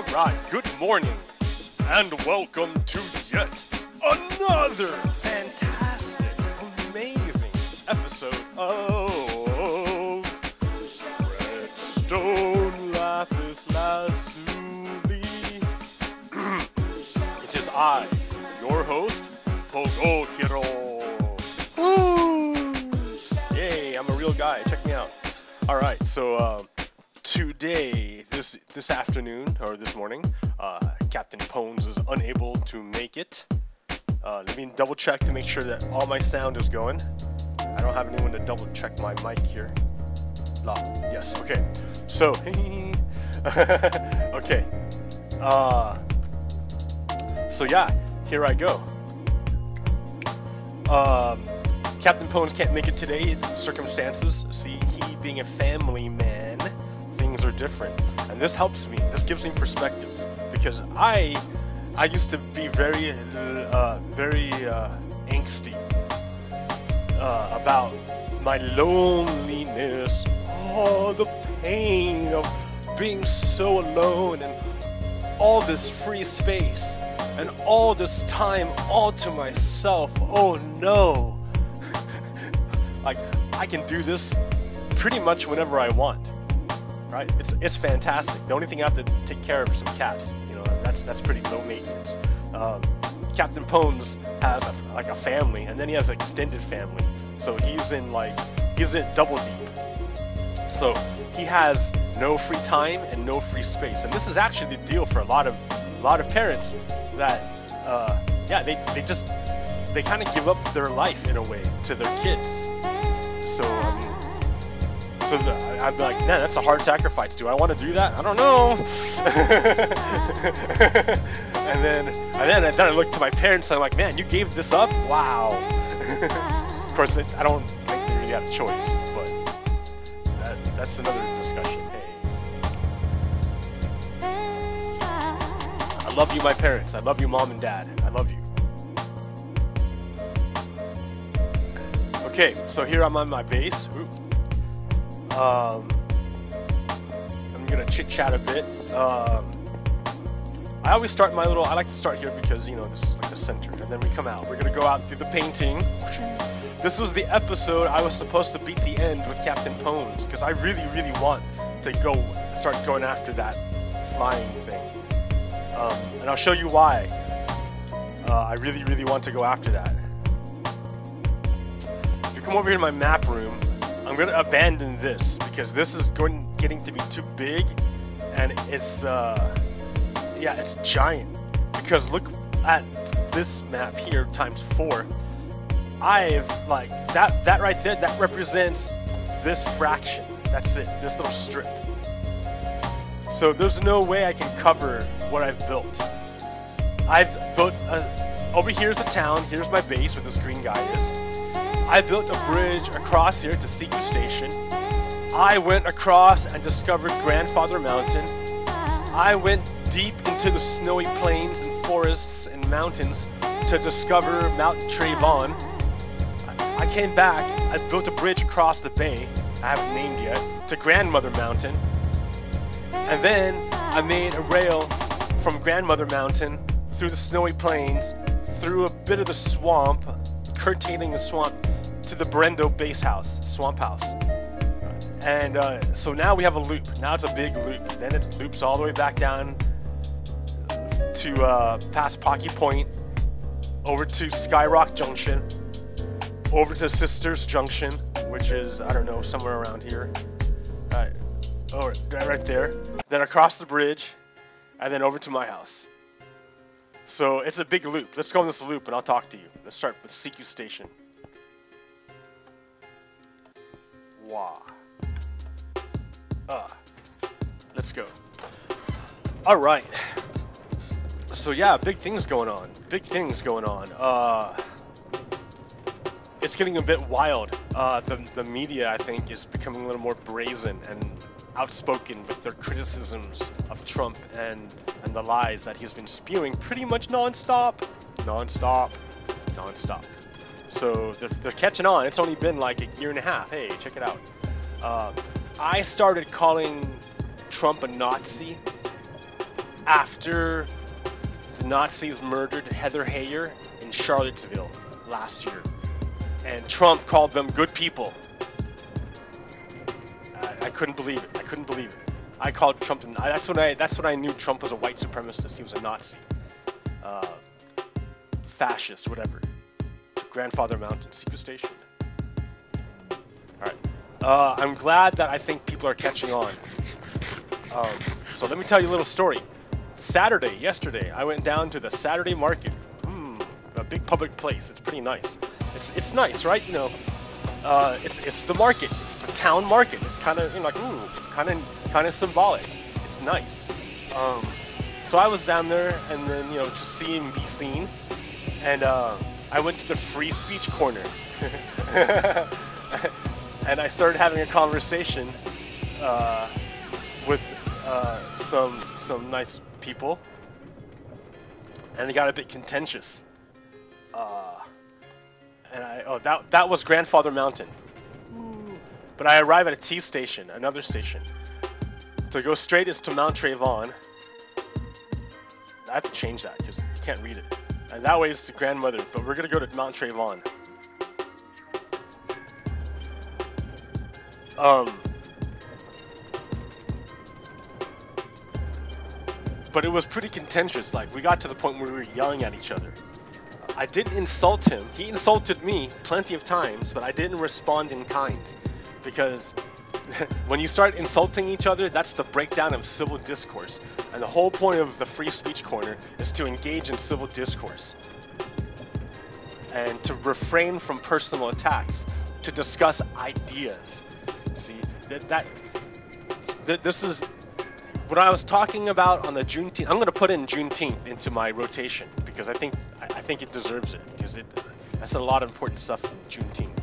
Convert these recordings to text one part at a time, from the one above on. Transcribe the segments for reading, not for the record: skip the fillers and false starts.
Alright, good morning, and welcome to yet another fantastic, amazing episode of Redstone Lapis Lazuli. It is I, your host, PoGokeRo. Woo! Yay, I'm a real guy, check me out. Alright, so today, this afternoon, or this morning, Captain Pones is unable to make it. Let me double check to make sure that all my sound is going. I don't have anyone to double check my mic here. No, yes, okay. So, okay. So yeah, here I go. Captain Pones can't make it today, circumstances. See, he being a family man, things are different. And this helps me, this gives me perspective. Because I used to be very angsty about my loneliness, the pain of being so alone, and all this free space, and all this time all to myself. Oh no! Like, I can do this pretty much whenever I want, right? It's fantastic. The only thing I have to take care of are some cats. You know, that's pretty low maintenance. Captain Pones has a family, and then he has an extended family. So he's in double deep. So he has no free time and no free space. And this is actually the deal for a lot of parents that they kind of give up their life in a way to their kids. So I mean, I'd be like, man, that's a hard sacrifice. Do I want to do that? I don't know. and then I look to my parents and I'm like, man, you gave this up? Wow. Of course, I don't think they really have a choice, but that's another discussion. Hey, I love you, my parents. I love you, mom and dad. I love you. Okay, so here I'm on my base. Ooh. I'm gonna chit chat a bit. I always start I like to start here because, you know, this is like the center, and then we come out. We're gonna go out and do the painting. This was the episode I was supposed to beat the end with Captain Pones, because I really, really want to start going after that flying thing. And I'll show you why. I really, really want to go after that. If you come over here to my map room, I'm gonna abandon this because this is getting to be too big, and it's it's giant. Because look at this map here times 4. I've that right there. That represents this fraction. That's it. This little strip. So there's no way I can cover what I've built. I've built over here's the town. Here's my base where this green guy is. I built a bridge across here to Seeku Station. I went across and discovered Grandfather Mountain. I went deep into the snowy plains and forests and mountains to discover Mount Treyvon. I came back, I built a bridge across the bay, I haven't named yet, to Grandmother Mountain. And then I made a rail from Grandmother Mountain through the snowy plains, through a bit of the swamp, curtailing the swamp, to the Brendo base house, swamp house. And so now we have a loop. Now it's a big loop. Then it loops all the way back down to past Pocky Point, over to Skyrock Junction, over to Sisters Junction, which is, I don't know, somewhere around here. Right there. Then across the bridge, and then over to my house. So it's a big loop. Let's go on this loop and I'll talk to you. Let's start with Seeku Station. Wow. Let's go. Alright. So yeah, big things going on. Big things going on. It's getting a bit wild. The media, I think, is becoming a little more brazen and outspoken with their criticisms of Trump and the lies that he's been spewing pretty much non-stop. So they're catching on. It's only been like a year and a half. Hey, check it out. I started calling Trump a Nazi after the Nazis murdered Heather Heyer in Charlottesville last year, and Trump called them good people. I couldn't believe it. I couldn't believe it. I called Trump. That's when I knew Trump was a white supremacist. He was a Nazi, fascist, whatever. Grandfather Mountain, secret station. All right. I'm glad that I think people are catching on. So let me tell you a little story. Yesterday, I went down to the Saturday market. A big public place. It's pretty nice. It's nice, right? You know, it's the market. It's the town market. It's kind of, you know, like, kind of symbolic. It's nice. So I was down there, and then, you know, to see and be seen, and I went to the free speech corner, and I started having a conversation with some nice people, and it got a bit contentious. And that was Grandfather Mountain. But I arrive at a T station, another station. To go straight is to Mount Treyvon. I have to change that because you can't read it. And that way it's to Grandmother, but we're gonna go to Mount Treyvon. But it was pretty contentious. Like, we got to the point where we were yelling at each other. I didn't insult him. He insulted me plenty of times, but I didn't respond in kind. Because when you start insulting each other, that's the breakdown of civil discourse. And the whole point of the free speech corner is to engage in civil discourse. And to refrain from personal attacks. To discuss ideas. See, this is what I was talking about on the Juneteenth. I'm going to put in Juneteenth into my rotation because I think it deserves it, because that's a lot of important stuff in Juneteenth.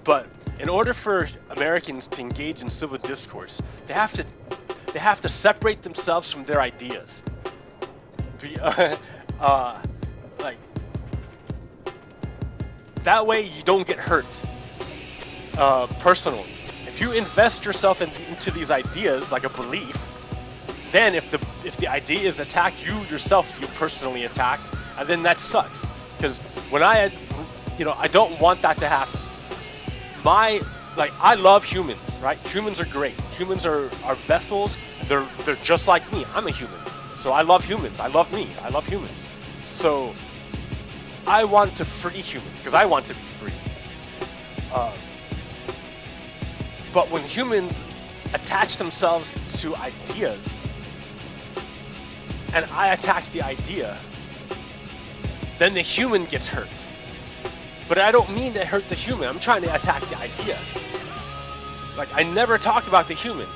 But in order for Americans to engage in civil discourse, they have to separate themselves from their ideas. Like, that way you don't get hurt personally. If you invest yourself into these ideas like a belief, then if the idea is attacked, you yourself feel personally attacked, and then that sucks. Because when I don't want that to happen. I love humans, right? Humans are great. Humans are vessels. They're just like me. I'm a human, so I love humans. I love me. I love humans. So I want to free humans because I want to be free. But when humans attach themselves to ideas, and I attack the idea, then the human gets hurt. But I don't mean to hurt the human. I'm trying to attack the idea. Like, I never talk about the human.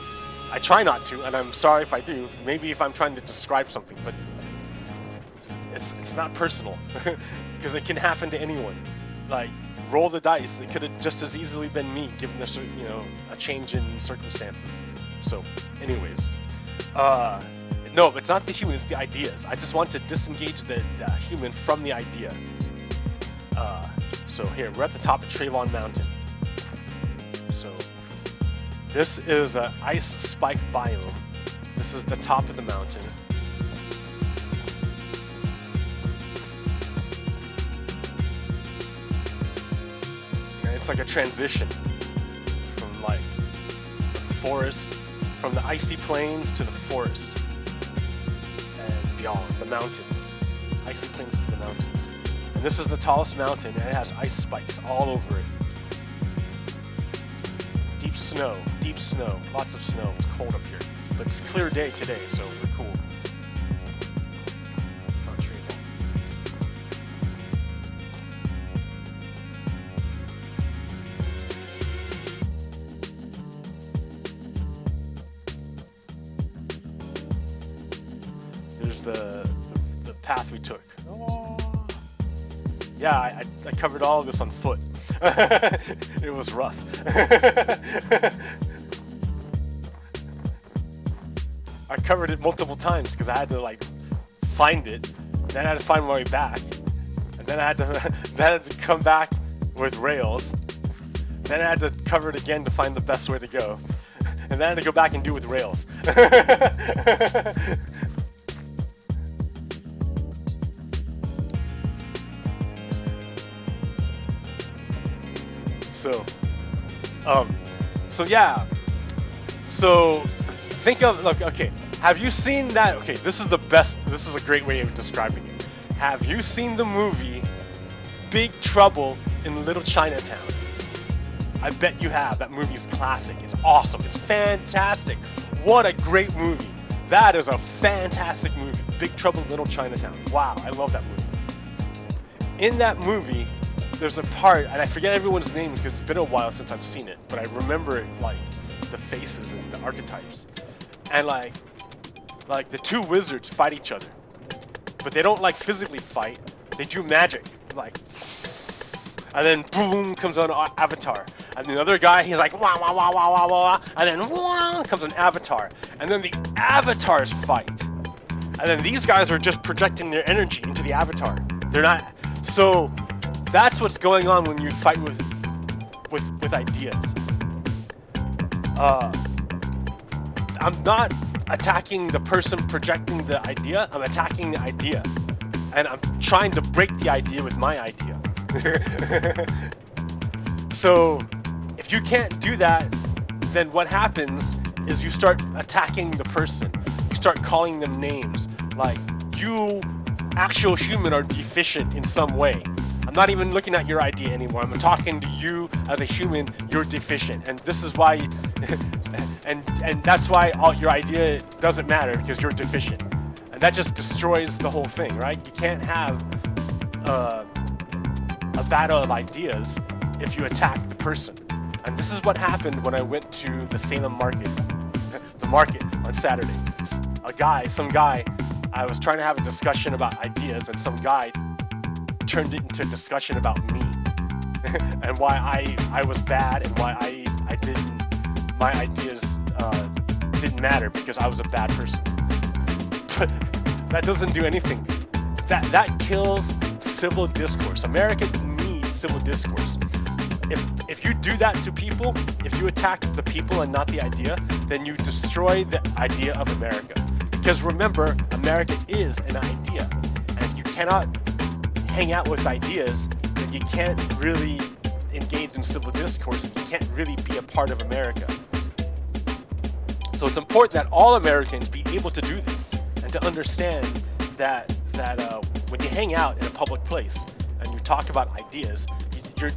I try not to, and I'm sorry if I do. Maybe if I'm trying to describe something, but it's not personal. Because it can happen to anyone. Like, roll the dice. It could have just as easily been me, given a change in circumstances. So, anyways. No, it's not the human, it's the ideas. I just want to disengage the human from the idea. So here, we're at the top of Treyvon Mountain. So this is an ice spike biome. This is the top of the mountain. And it's like a transition from like the forest, from the icy plains to the forest. And beyond, the mountains. Icy plains to the mountains. And this is the tallest mountain, and it has ice spikes all over it. Deep snow, lots of snow. It's cold up here, but it's a clear day today, so we're cool. Mount Treyvon. There's the path we took. Yeah, I covered all of this on foot. It was rough. I covered it multiple times because I had to like find it, then I had to find my way back, and then I had to come back with rails, then I had to cover it again to find the best way to go, and then I had to go back and do it with rails. So, so yeah. So think of, look, okay. Have you seen that? Okay, this is the best. This is a great way of describing it. Have you seen the movie Big Trouble in Little Chinatown? I bet you have. That movie's classic. It's awesome. It's fantastic. What a great movie. That is a fantastic movie. Big Trouble in Little Chinatown. Wow, I love that movie. In that movie, there's a part, and I forget everyone's names because it's been a while since I've seen it, but I remember it, like the faces and the archetypes. And like the two wizards fight each other. But they don't like physically fight. They do magic. Like, and then boom comes on Avatar. And the other guy, he's like wah wah wah wah wah wah, and then wah comes an Avatar. And then the avatars fight. And then these guys are just projecting their energy into the Avatar. They're not. So that's what's going on when you fight with ideas. I'm not attacking the person projecting the idea. I'm attacking the idea, and I'm trying to break the idea with my idea. So if you can't do that, then what happens is you start attacking the person. You start calling them names, like, you actual human are deficient in some way. I'm not even looking at your idea anymore. I'm talking to you as a human. You're deficient, and this is why and that's why your idea doesn't matter, because you're deficient. And that just destroys the whole thing, right? You can't have a battle of ideas if you attack the person. And this is what happened when I went to the Salem market, the market on Saturday. Some guy, I was trying to have a discussion about ideas, and some guy turned it into a discussion about me and why I was bad, and why my ideas didn't matter because I was a bad person. But that doesn't do anything. That kills civil discourse. America needs civil discourse. If you do that to people, if you attack the people and not the idea, then you destroy the idea of America. Because remember, America is an idea. And if you cannot hang out with ideas, then you can't really engage in civil discourse, and you can't really be a part of America. So it's important that all Americans be able to do this, and to understand that when you hang out in a public place and you talk about ideas, you're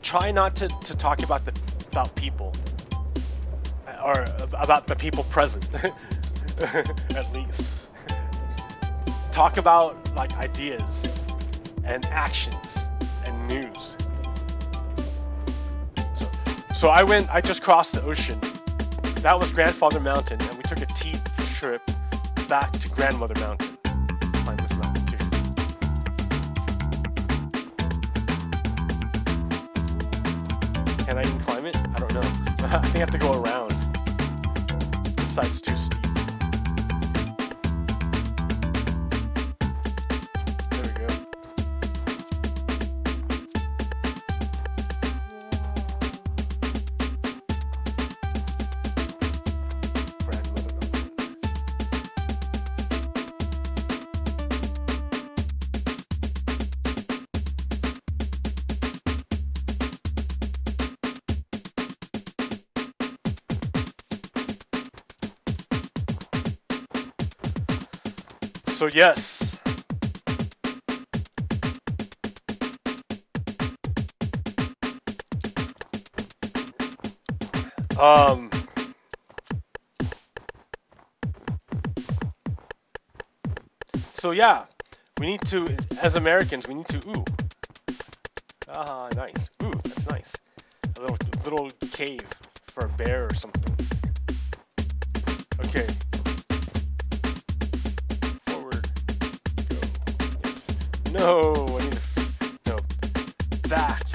try not to talk about people, or about the people present. At least talk about like ideas and actions and news. So I just crossed the ocean. That was Grandfather Mountain, and we took a trip back to Grandmother Mountain. Climb this mountain too. Can I even climb it? I don't know. I think I have to go around. This side's too steep. So yes, so yeah, we need to, as Americans, we need to, nice, that's nice, a little cave for a bear or something. Okay. No, I need to, back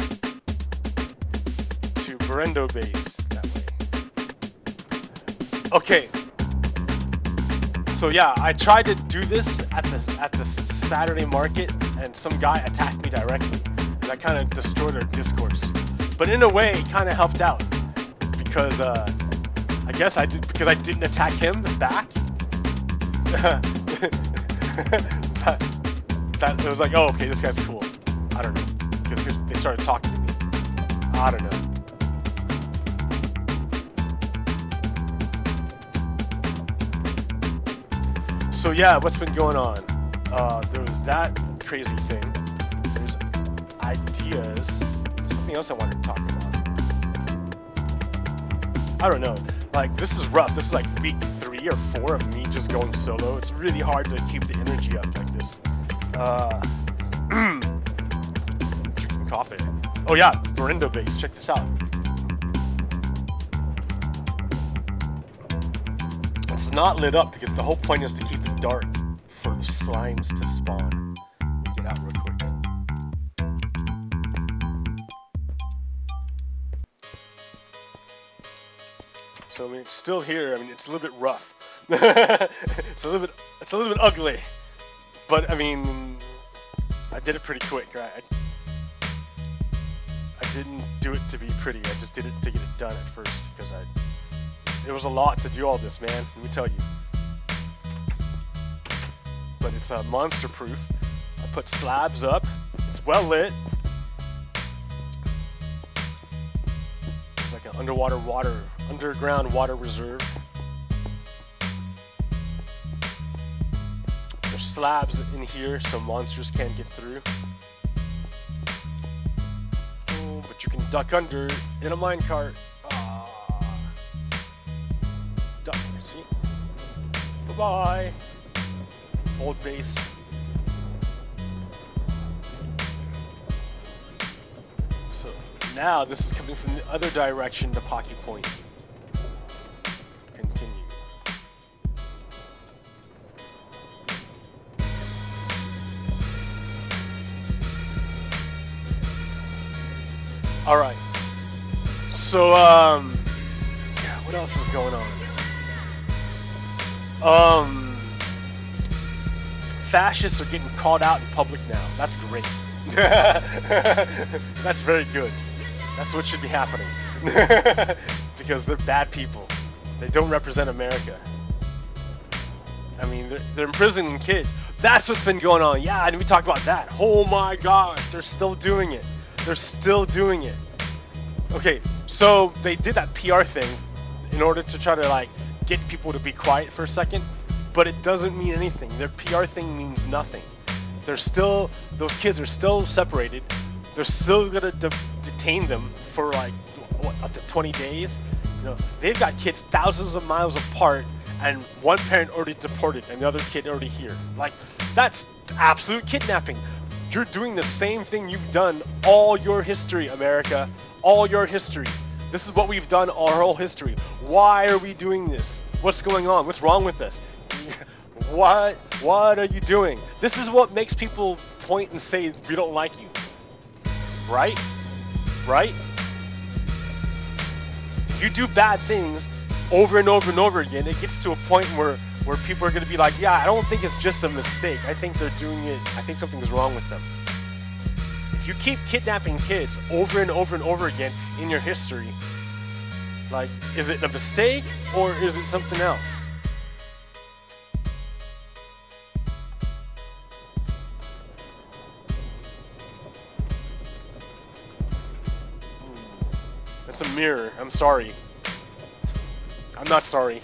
to Berendo base, that way. Okay, so yeah, I tried to do this at the Saturday market, and some guy attacked me directly, and that kind of destroyed our discourse. But in a way, it kind of helped out, because I guess I did, because I didn't attack him back. It was like, oh, okay, this guy's cool. I don't know, because they started talking to me. I don't know. So yeah, what's been going on? There was that crazy thing. There's ideas. Something else I wanted to talk about. I don't know. Like, this is rough. This is like week 3 or 4 of me just going solo. It's really hard to keep the energy up like this. Drink some coffee. Oh yeah, Barindo base. Check this out. It's not lit up because the whole point is to keep it dark for the slimes to spawn. Get out real quick. So I mean, it's still here. I mean, it's a little bit rough. it's a little bit ugly. But I mean, I did it pretty quick, right? I didn't do it to be pretty. I just did it to get it done at first because it was a lot to do all this, man. Let me tell you. But it's monster proof. I put slabs up. It's well lit. It's like an underground water reserve. There's slabs in here so monsters can't get through. Oh, but you can duck under in a minecart. Duck, see? Bye-bye. Old base. So now this is coming from the other direction, the Pocky Point. Continue. Alright. So, yeah, what else is going on? Fascists are getting called out in public now. That's great. That's very good. That's what should be happening. Because they're bad people. They don't represent America. I mean, they're imprisoning kids. That's what's been going on. Yeah, and we talked about that. Oh my gosh, they're still doing it. They're still doing it. Okay, so they did that PR thing in order to try to, like, get people to be quiet for a second. But it doesn't mean anything. Their PR thing means nothing. They're still, those kids are still separated. They're still gonna detain them for like, what, up to 20 days? You know, they've got kids thousands of miles apart, and one parent already deported, and the other kid already here. Like, that's absolute kidnapping. You're doing the same thing you've done all your history, America. All your history. This is what we've done our whole history. Why are we doing this? What's going on? What's wrong with us? What are you doing? This is what makes people point and say we don't like you. Right? Right? If you do bad things over and over and over again, it gets to a point where people are going to be like, yeah, I don't think it's just a mistake. I think they're doing it. I think something's wrong with them. If you keep kidnapping kids over and over and over again in your history, like, is it a mistake or is it something else? That's a mirror. I'm sorry. I'm not sorry.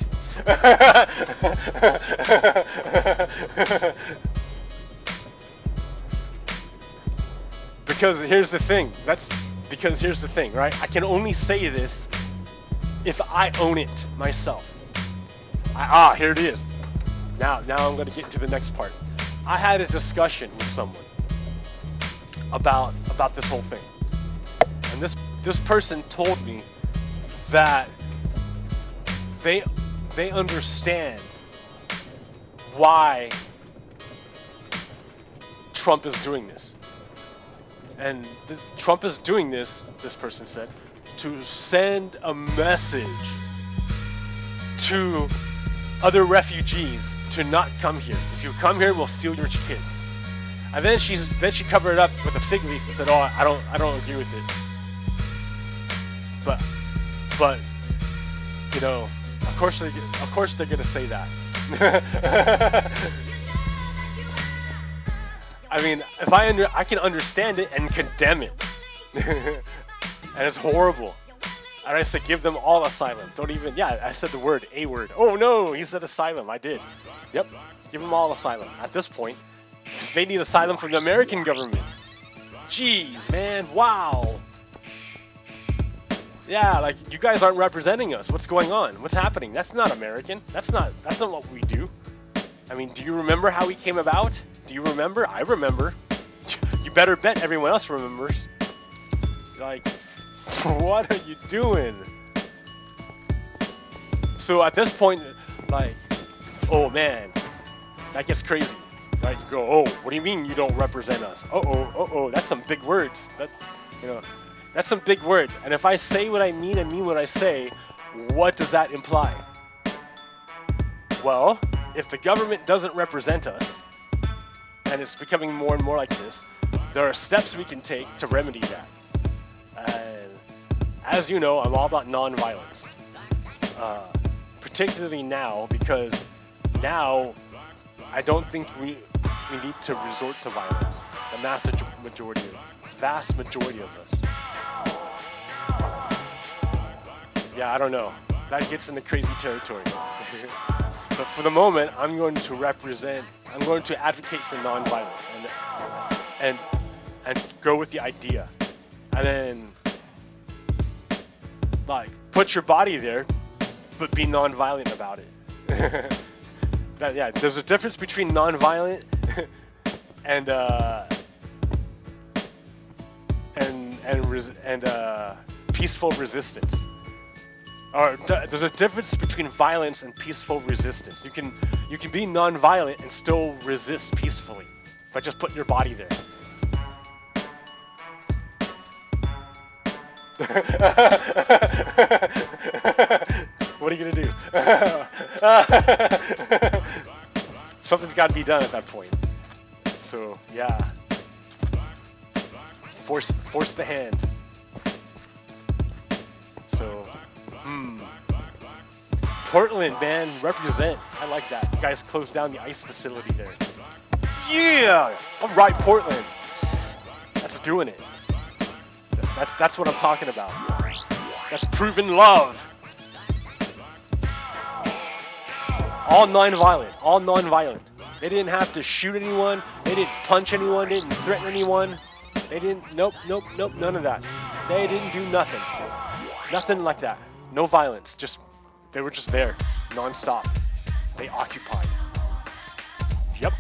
Because here's the thing. Because here's the thing, right? I can only say this if I own it myself. Here it is. Now I'm going to get to the next part. I had a discussion with someone about this whole thing. And this person told me that they understand why Trump is doing this. And Trump is doing this person said, to send a message to other refugees to not come here. If you come here, we'll steal your kids. And then she covered it up with a fig leaf and said, "Oh, I don't agree with it." But you know, of course they're gonna say that. I mean, if I can understand it and condemn it. and it's horrible. And I said, give them all asylum. Don't even, yeah, I said the word, a word. Oh no, he said asylum. I did. Yep, give them all asylum. At this point, because they need asylum from the American government. Jeez, man, wow. Yeah, like, you guys aren't representing us. What's going on? What's happening? That's not American. That's not what we do. I mean, do you remember how we came about? Do you remember? I remember. You better bet everyone else remembers. Like, what are you doing? So at this point, like, oh man, that gets crazy. Right? You go, oh, what do you mean you don't represent us? Uh-oh, that's some big words. That, you know, that's some big words. And if I say what I mean and mean what I say, what does that imply? Well, if the government doesn't represent us, and it's becoming more and more like this, there are steps we can take to remedy that. And as you know, I'm all about non-violence. Particularly now, because now I don't think we need to resort to violence. The vast majority of us. Yeah, I don't know. That gets into crazy territory. But for the moment, I'm going to advocate for non-violence and go with the idea. And then, like, put your body there, but be non-violent about it. Yeah, there's a difference between non-violent and peaceful resistance. Or there's a difference between violence and peaceful resistance. You can be non-violent and still resist peacefully by just putting your body there. What are you gonna do? Something's got to be done at that point. So yeah, force the hand. So. Portland, man, represent. I like that. You guys closed down the ice facility there. Yeah! Alright, Portland. That's doing it. That's what I'm talking about. That's proven love. All non-violent. All non-violent. They didn't have to shoot anyone. They didn't punch anyone. They didn't threaten anyone. They didn't... Nope. None of that. They didn't do nothing. Nothing like that. No violence. They were just there, non-stop. They occupied. Yep.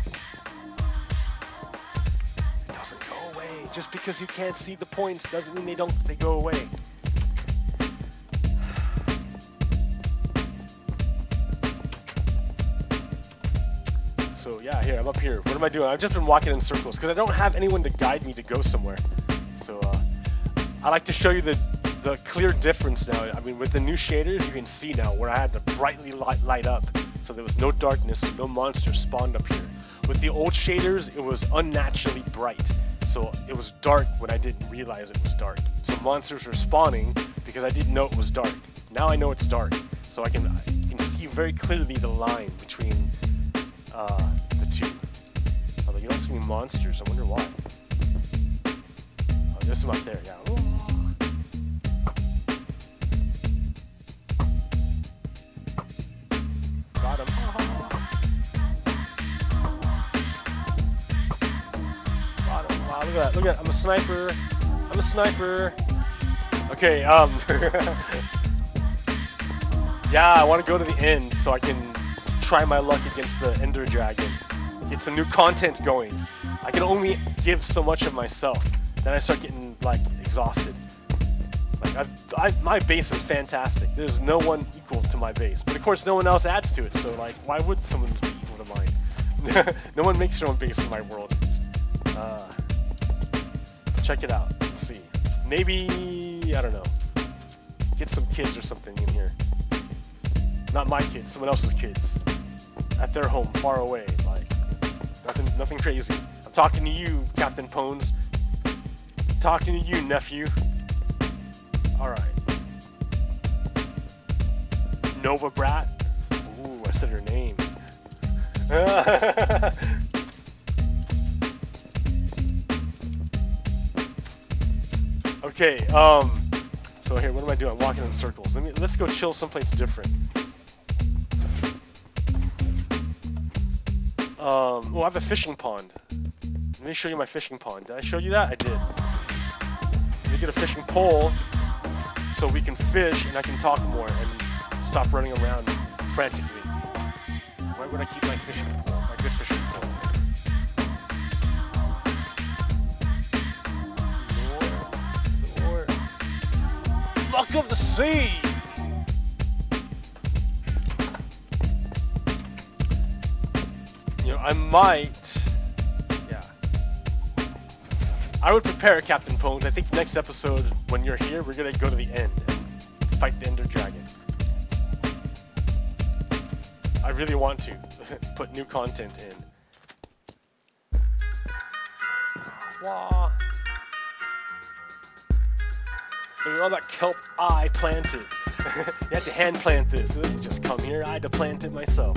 It doesn't go away. Just because you can't see the points doesn't mean they go away. So yeah, here, I'm up here. What am I doing? I've just been walking in circles because I don't have anyone to guide me to go somewhere. So I like to show you the clear difference now. I mean, with the new shaders, you can see now where I had to brightly light up, so there was no darkness, no monsters spawned up here. With the old shaders, it was unnaturally bright, so it was dark when I didn't realize it was dark. So monsters were spawning because I didn't know it was dark. Now I know it's dark, so I can see very clearly the line between the two. Although you don't see any monsters, I wonder why. Oh, there's some up there, yeah. Ooh. Got him. Got him. Wow, look at that. Look at that. I'm a sniper. I'm a sniper. Okay, yeah, I want to go to the end so I can try my luck against the Ender Dragon. Get some new content going. I can only give so much of myself. Then I start getting, like, exhausted. Like, my base is fantastic. There's no one equal to my base. But of course, no one else adds to it. So, like, why would someone be equal to mine? No one makes their own base in my world. Check it out. Let's see. Maybe, I don't know. Get some kids or something in here. Not my kids, someone else's kids. At their home, far away. Like, nothing crazy. I'm talking to you, Captain Pones. Talking to you, nephew. Alright. Nova Brat. Ooh, I said her name. Okay, So here, what am I doing? I'm walking in circles. Let's go chill someplace different. Oh, I have a fishing pond. Let me show you my fishing pond. Did I show you that? I did. Let me get a fishing pole so we can fish and I can talk more and stop running around frantically. Why would I keep my fishing pole? My good fishing pole. Lure. Luck of the sea! You know, I might... Yeah. I would prepare, Captain Pones. I think next episode, when you're here, we're gonna go to the end and fight the Ender Dragon. I really want to put new content in. Wah. Look at all that kelp I planted. You had to hand plant this. It didn't just come here. I had to plant it myself.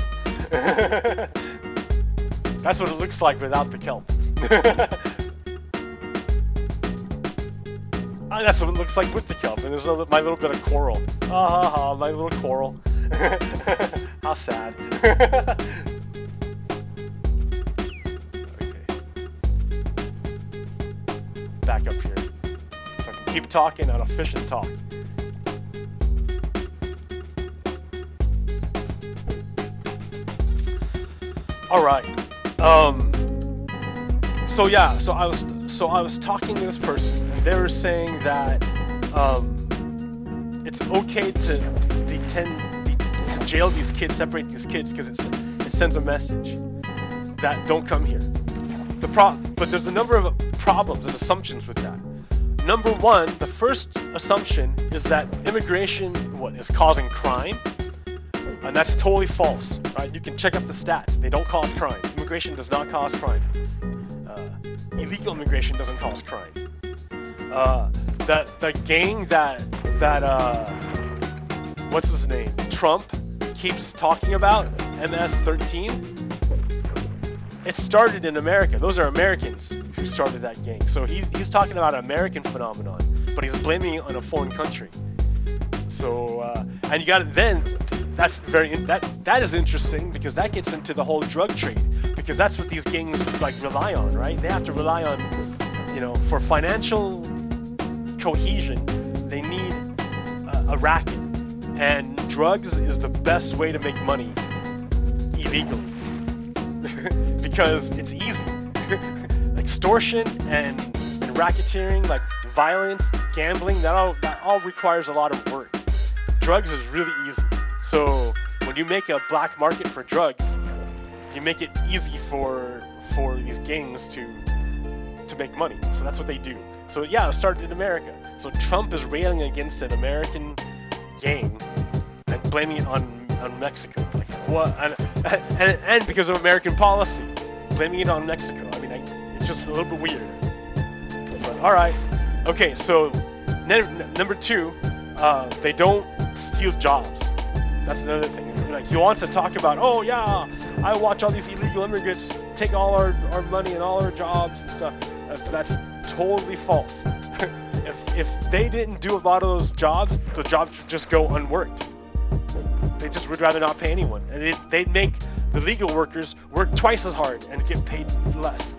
That's what it looks like without the kelp. That's what it looks like with the kelp. And there's my little bit of coral. Ah, my little coral. How sad. Okay. Back up here. So I can keep talking and I'll fish and talk. Alright. So yeah, so I was talking to this person and they were saying that it's okay to jail these kids, separate these kids, because it sends a message that don't come here. But there's a number of problems and assumptions with that. Number one, the first assumption is that immigration is causing crime, and that's totally false. Right? You can check up the stats; they don't cause crime. Immigration does not cause crime. Illegal immigration doesn't cause crime. The gang that what's his name? Trump keeps talking about, MS-13, it started in America. Those are Americans who started that gang. So he's talking about an American phenomenon, but he's blaming it on a foreign country. So and you got it. Then that's that is interesting because that gets into the whole drug trade, because that's what these gangs like rely on, right? They have to rely on, you know, for financial cohesion, they need a racket. And drugs is the best way to make money illegally because it's easy. Extortion and racketeering, like violence, gambling, that all requires a lot of work. Drugs is really easy. So when you make a black market for drugs, you make it easy for these gangs to make money. So that's what they do. So yeah, it started in America. So Trump is railing against an American gang and blaming it on Mexico. Like what? And because of American policy, blaming it on Mexico. I mean, it's just a little bit weird. But all right, okay. So number two, they don't steal jobs. That's another thing. Like he wants to talk about, oh yeah, I watch all these illegal immigrants take all our money and all our jobs and stuff. That's totally false. If they didn't do a lot of those jobs, the jobs would just go unworked. They just would rather not pay anyone. And they'd make the legal workers work twice as hard and get paid less.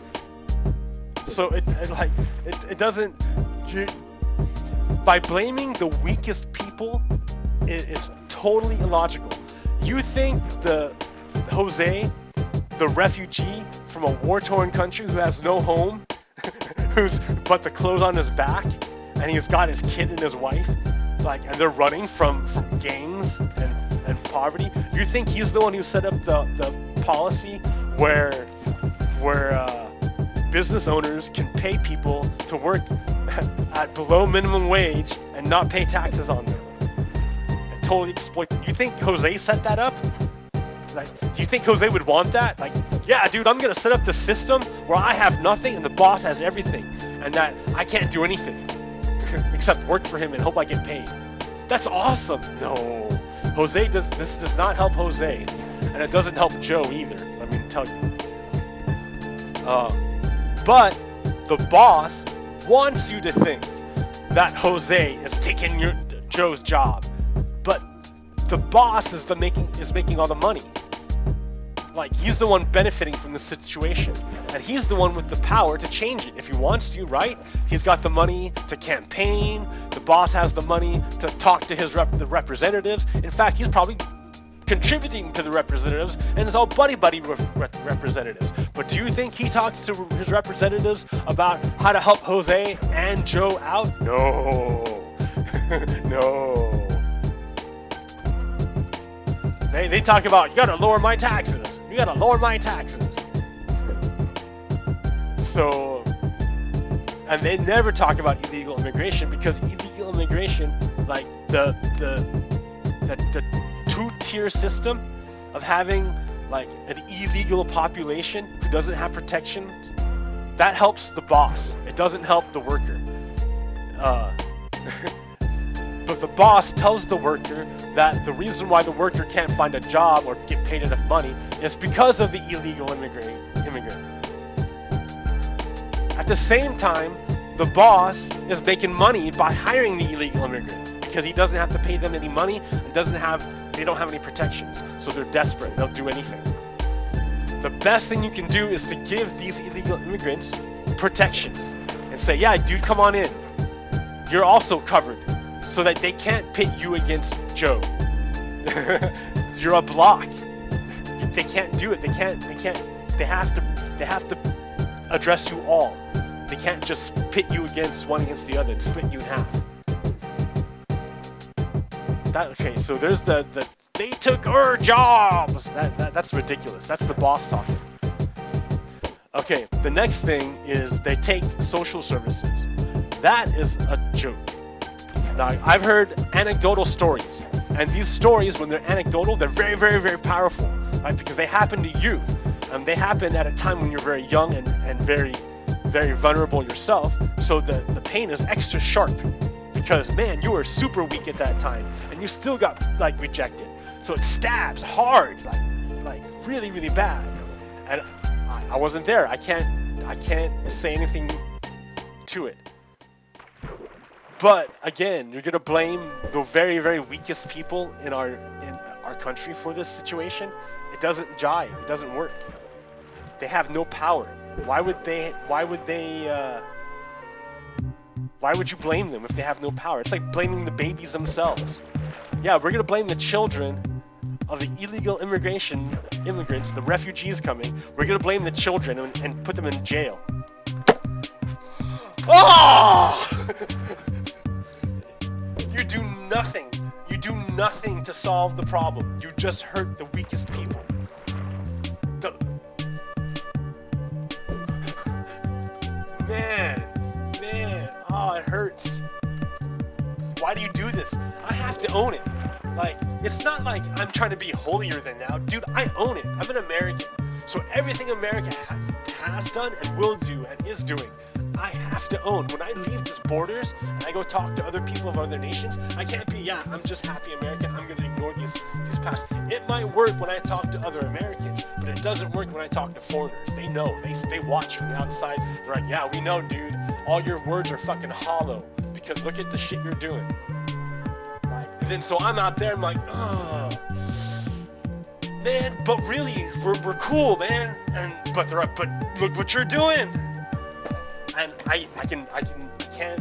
So it doesn't... By blaming the weakest people, it is totally illogical. You think Jose, the refugee from a war-torn country who has no home, who's but the clothes on his back, and he's got his kid and his wife, and they're running from gangs and poverty. You think he's the one who set up the policy where business owners can pay people to work at below minimum wage and not pay taxes on them and totally exploit them? You think Jose set that up? Do you think Jose would want that? Yeah, dude, I'm gonna set up the system where I have nothing and the boss has everything, and that I can't do anything except work for him and hope I get paid. That's awesome. No, this does not help Jose, and it doesn't help Joe either. Let me tell you. But the boss wants you to think that Jose is taking Joe's job, but the boss is making all the money. Like, he's the one benefiting from the situation, and he's the one with the power to change it if he wants to, right? He's got the money to campaign. The boss has the money to talk to the representatives. In fact, he's probably contributing to the representatives and is all buddy-buddy representatives. But do you think he talks to his representatives about how to help Jose and Joe out? No. No. They talk about, you gotta lower my taxes. You gotta lower my taxes. So, and they never talk about illegal immigration, because illegal immigration, like the two-tier system of having like an illegal population who doesn't have protections, that helps the boss. It doesn't help the worker. But the boss tells the worker that the reason why the worker can't find a job or get paid enough money is because of the illegal immigrant. At the same time, the boss is making money by hiring the illegal immigrant, because he doesn't have to pay them any money and they don't have any protections. So they're desperate. They'll do anything. The best thing you can do is to give these illegal immigrants protections and say, yeah, dude, come on in. You're also covered, so that they can't pit you against Joe. You're a block. They can't do it. They have to address you all. They can't just pit you against one against the other and split you in half. Okay, so there's the they took our jobs. That's ridiculous. That's the boss talking. Okay, the next thing is they take social services. That is a joke. Now, I've heard anecdotal stories, and these stories, when they're anecdotal, they're very, very, very powerful, right? Because they happen to you, and they happen at a time when you're very young and very, very vulnerable yourself, so the pain is extra sharp, because, man, you were super weak at that time, and you still got, like, rejected. So it stabs hard, like really, really bad. And I wasn't there. I can't say anything to it. But again, you're gonna blame the very, very weakest people in our country for this situation. It doesn't jive. It doesn't work. They have no power. Why would you blame them if they have no power? It's like blaming the babies themselves. Yeah, we're gonna blame the children of the illegal immigrants, the refugees coming. We're gonna blame the children and put them in jail. Oh! You do nothing. You do nothing to solve the problem. You just hurt the weakest people. Man, oh, it hurts. Why do you do this? I have to own it. Like, it's not like I'm trying to be holier than thou. Dude, I own it. I'm an American. So everything America has done and will do and is doing, I have to own. When I leave these borders and I go talk to other people of other nations, I can't be, yeah, I'm just happy American, I'm going to ignore these past. It might work when I talk to other Americans, but it doesn't work when I talk to foreigners. They know. They watch from the outside. They're like, yeah, we know, dude. All your words are fucking hollow because look at the shit you're doing. Like, and then so I'm out there, I'm like, oh, man, but really, we're cool, man. But look what you're doing. And I can't.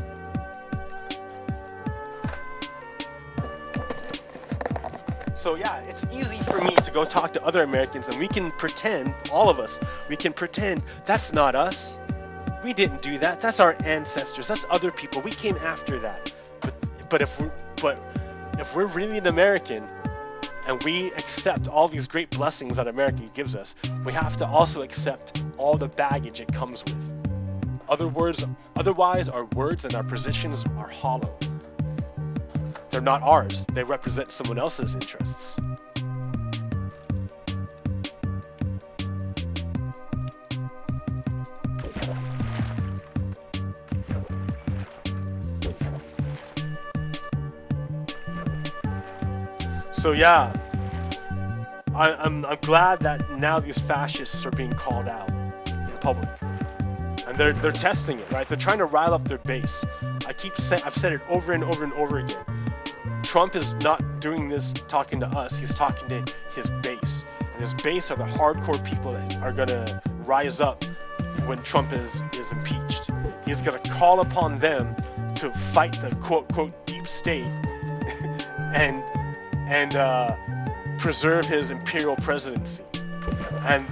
So yeah, it's easy for me to go talk to other Americans and we can pretend, all of us, we can pretend that's not us. We didn't do that. That's our ancestors. That's other people. We came after that. But if we're really an American and we accept all these great blessings that America gives us, we have to also accept all the baggage it comes with. Otherwise, our words and our positions are hollow. They're not ours. They represent someone else's interests. So yeah, I'm glad that now these fascists are being called out in public. And they're testing it, right? They're trying to rile up their base. I've said it over and over and over again. Trump is not doing this talking to us. He's talking to his base. And his base are the hardcore people that are going to rise up when Trump is impeached. He's going to call upon them to fight the quote-quote deep state and preserve his imperial presidency. And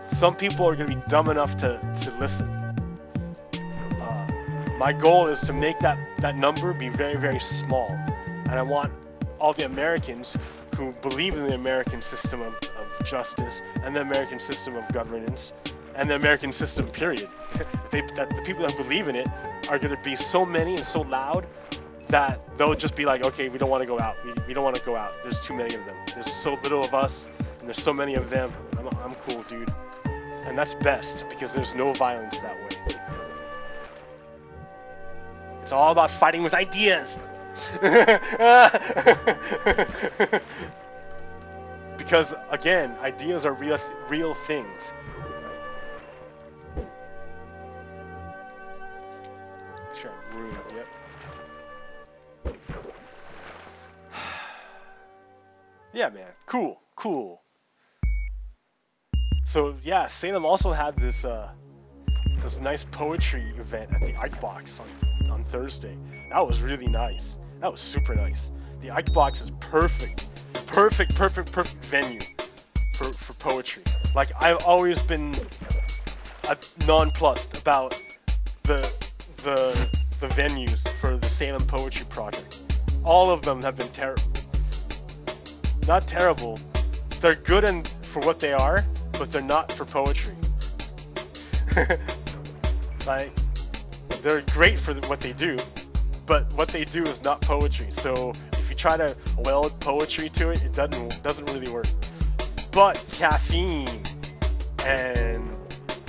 some people are going to be dumb enough to listen. My goal is to make that number be very, very small. And I want all the Americans who believe in the American system of justice and the American system of governance and the American system, period. That the people that believe in it are going to be so many and so loud that they'll just be like, okay, we don't want to go out. We don't want to go out. There's too many of them. There's so little of us, and there's so many of them. I'm cool, dude. And that's best, because there's no violence that way. It's all about fighting with ideas. Because, again, ideas are real things. Sure, room, yep. Yeah, man. Cool. So, yeah, Salem also had this nice poetry event at the Ike Box on Thursday. That was really nice. That was super nice. The Ike Box is perfect venue for poetry. Like, I've always been nonplussed about the venues for the Salem Poetry Project. All of them have been terrible. Not terrible. They're good for what they are, but they're not for poetry. Like, they're great for what they do, but what they do is not poetry. So if you try to weld poetry to it, it doesn't really work. But caffeine and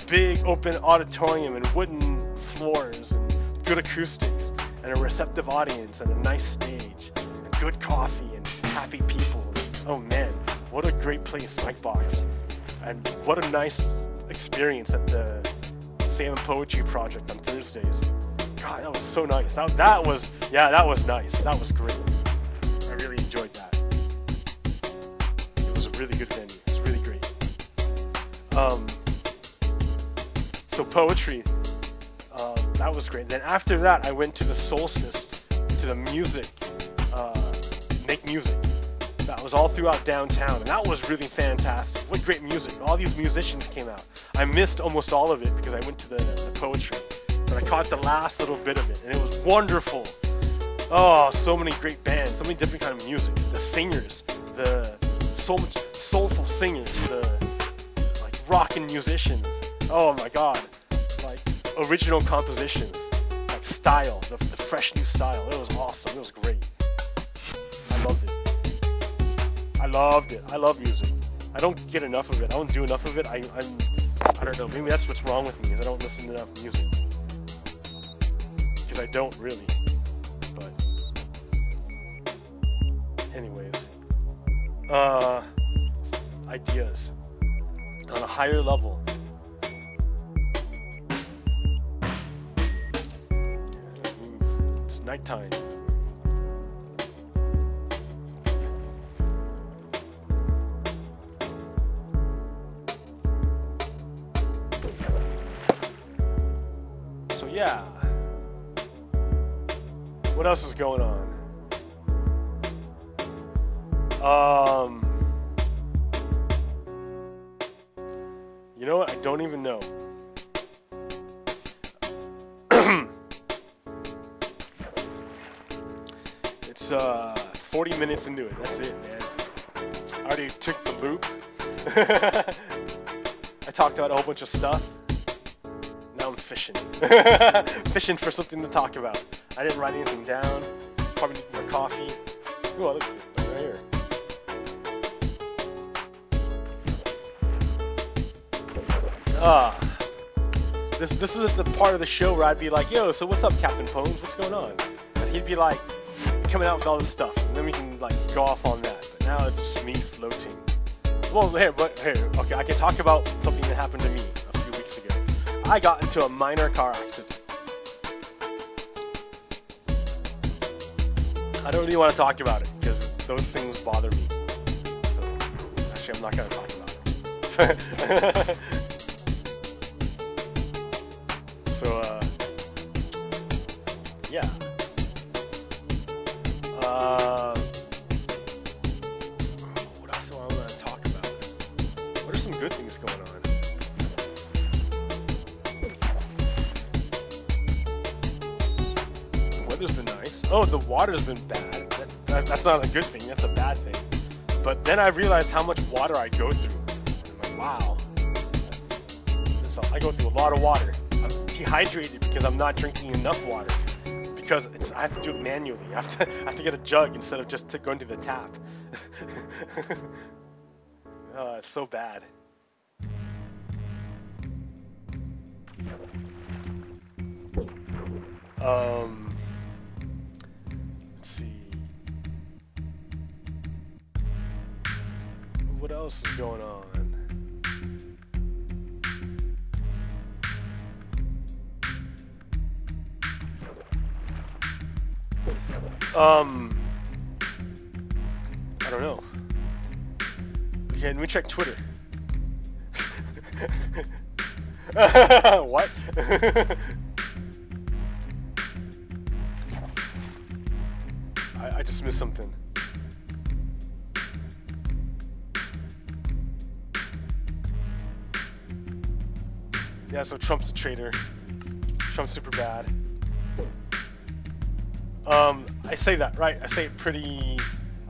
big open auditorium and wooden floors and good acoustics and a receptive audience and a nice stage and good coffee and happy people. Oh man, what a great place, Mike Box. And what a nice experience at the Salem Poetry Project on Thursdays. God, that was so nice. That was nice. That was great. I really enjoyed that. It was a really good venue. It was really great. So poetry, that was great. Then after that, I went to the Solstice, to the music, make music. That was all throughout downtown, and that was really fantastic. What great music. All these musicians came out. I missed almost all of it because I went to the poetry, but I caught the last little bit of it, and it was wonderful. Oh, so many great bands, so many different kind of music. The singers, the soulful singers, the like rockin' musicians. Oh my god, like original compositions, like style, the fresh new style. It was awesome. It was great. I loved it. I love music. I don't get enough of it. I don't do enough of it. I don't know. Maybe that's what's wrong with me, is I don't listen to enough music. Because I don't really. But anyways, ideas on a higher level. It's nighttime. So yeah, what else is going on? You know what? I don't even know. It's 40 minutes into it. That's it, man. I already took the loop. I talked about a whole bunch of stuff. Now I'm fishing. Fishing for something to talk about. I didn't write anything down. Probably need more coffee. Oh, look right here. This is the part of the show where I'd be like, yo, so what's up, Captain Pones? What's going on? And he'd be like, coming out with all this stuff, and then we can like go off on that. But now it's just me floating. Well, here, okay, I can talk about something that happened to me a few weeks ago. I got into a minor car accident. I don't really want to talk about it because those things bother me. So actually, I'm not gonna talk about it. So yeah. What else do I want to talk about? What are some good things going on? The weather's been nice. Oh, the water's been bad. That's not a good thing. That's a bad thing. But then I realized how much water I go through. And I'm like, wow. So I go through a lot of water. I'm dehydrated because I'm not drinking enough water. Because I have to do it manually. I have to get a jug instead of just going to the tap. Oh, it's so bad. Let's see. What else is going on? I don't know. Okay, let me check Twitter. What? I just missed something. Yeah, so Trump's a traitor. Trump's super bad. I say that, right? I say it pretty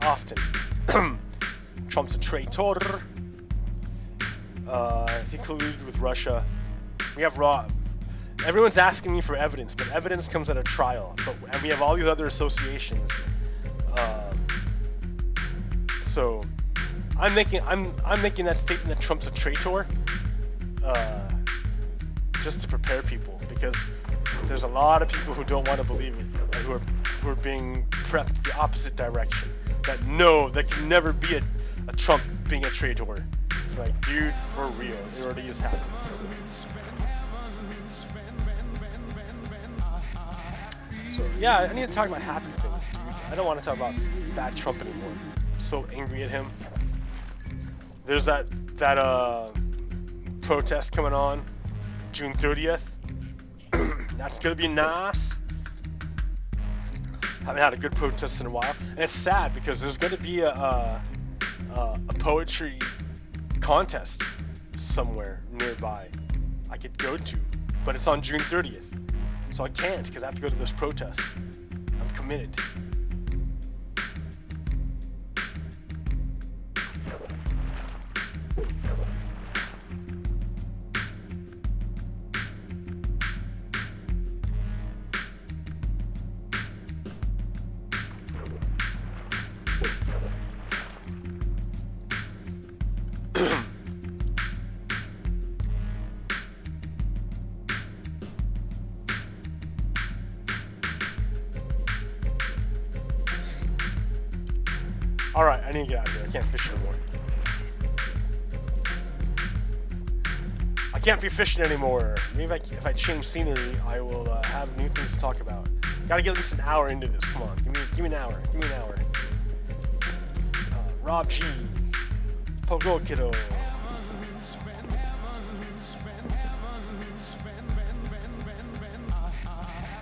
often. Trump's a traitor. He colluded with Russia. We have everyone's asking me for evidence, but evidence comes at a trial. And we have all these other associations. So I'm making that statement that Trump's a traitor, just to prepare people, because there's a lot of people who don't want to believe it, and who are being prepped the opposite direction. That no, there can never be a Trump being a traitor. It's like, dude, for real, it already is happening. So yeah, I need to talk about happy things, dude. I don't want to talk about bad Trump anymore. I'm so angry at him. There's that protest coming on June 30th. That's gonna be nice. Haven't had a good protest in a while, and it's sad because there's gonna be a poetry contest somewhere nearby I could go to, but it's on June 30th, so I can't because I have to go to this protest. I'm committed. Alright, I need to get out of here. I can't fish anymore. I can't be fishing anymore. Maybe if I change scenery, I will have new things to talk about. Gotta get at least an hour into this. Come on, give me an hour. Give me an hour. Rob G. PoGokeRo.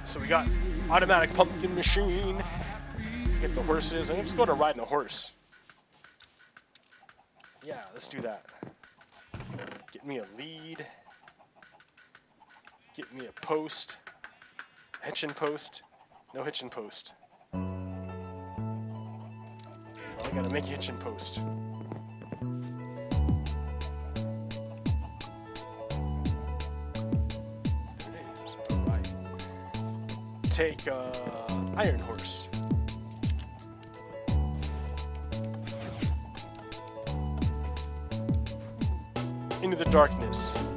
So we got automatic pumpkin machine. Get the horses. I'm just going to ride in a horse. Yeah, let's do that. Get me a lead. Get me a post. Hitching post. No hitching post. Well, I gotta make a hitching post. There it is. Alright. Take iron horse. Into the darkness.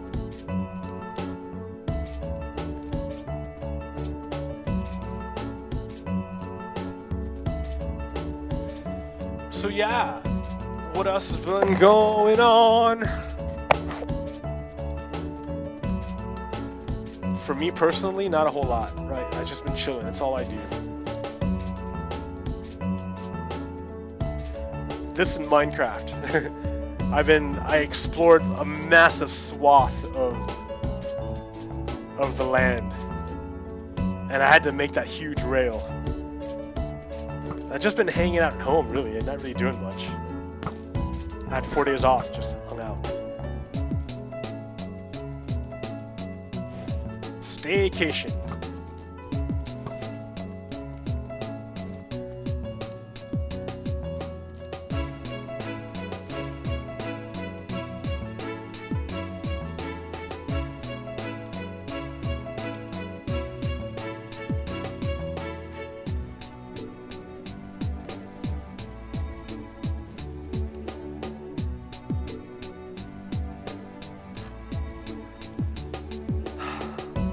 So yeah, what else has been going on? For me personally, not a whole lot, right? I've just been chilling, that's all I do. this in Minecraft. I explored a massive swath of the land, and I had to make that huge rail. I've just been hanging out at home, really, and not really doing much. I had 4 days off, just hung out. Staycation.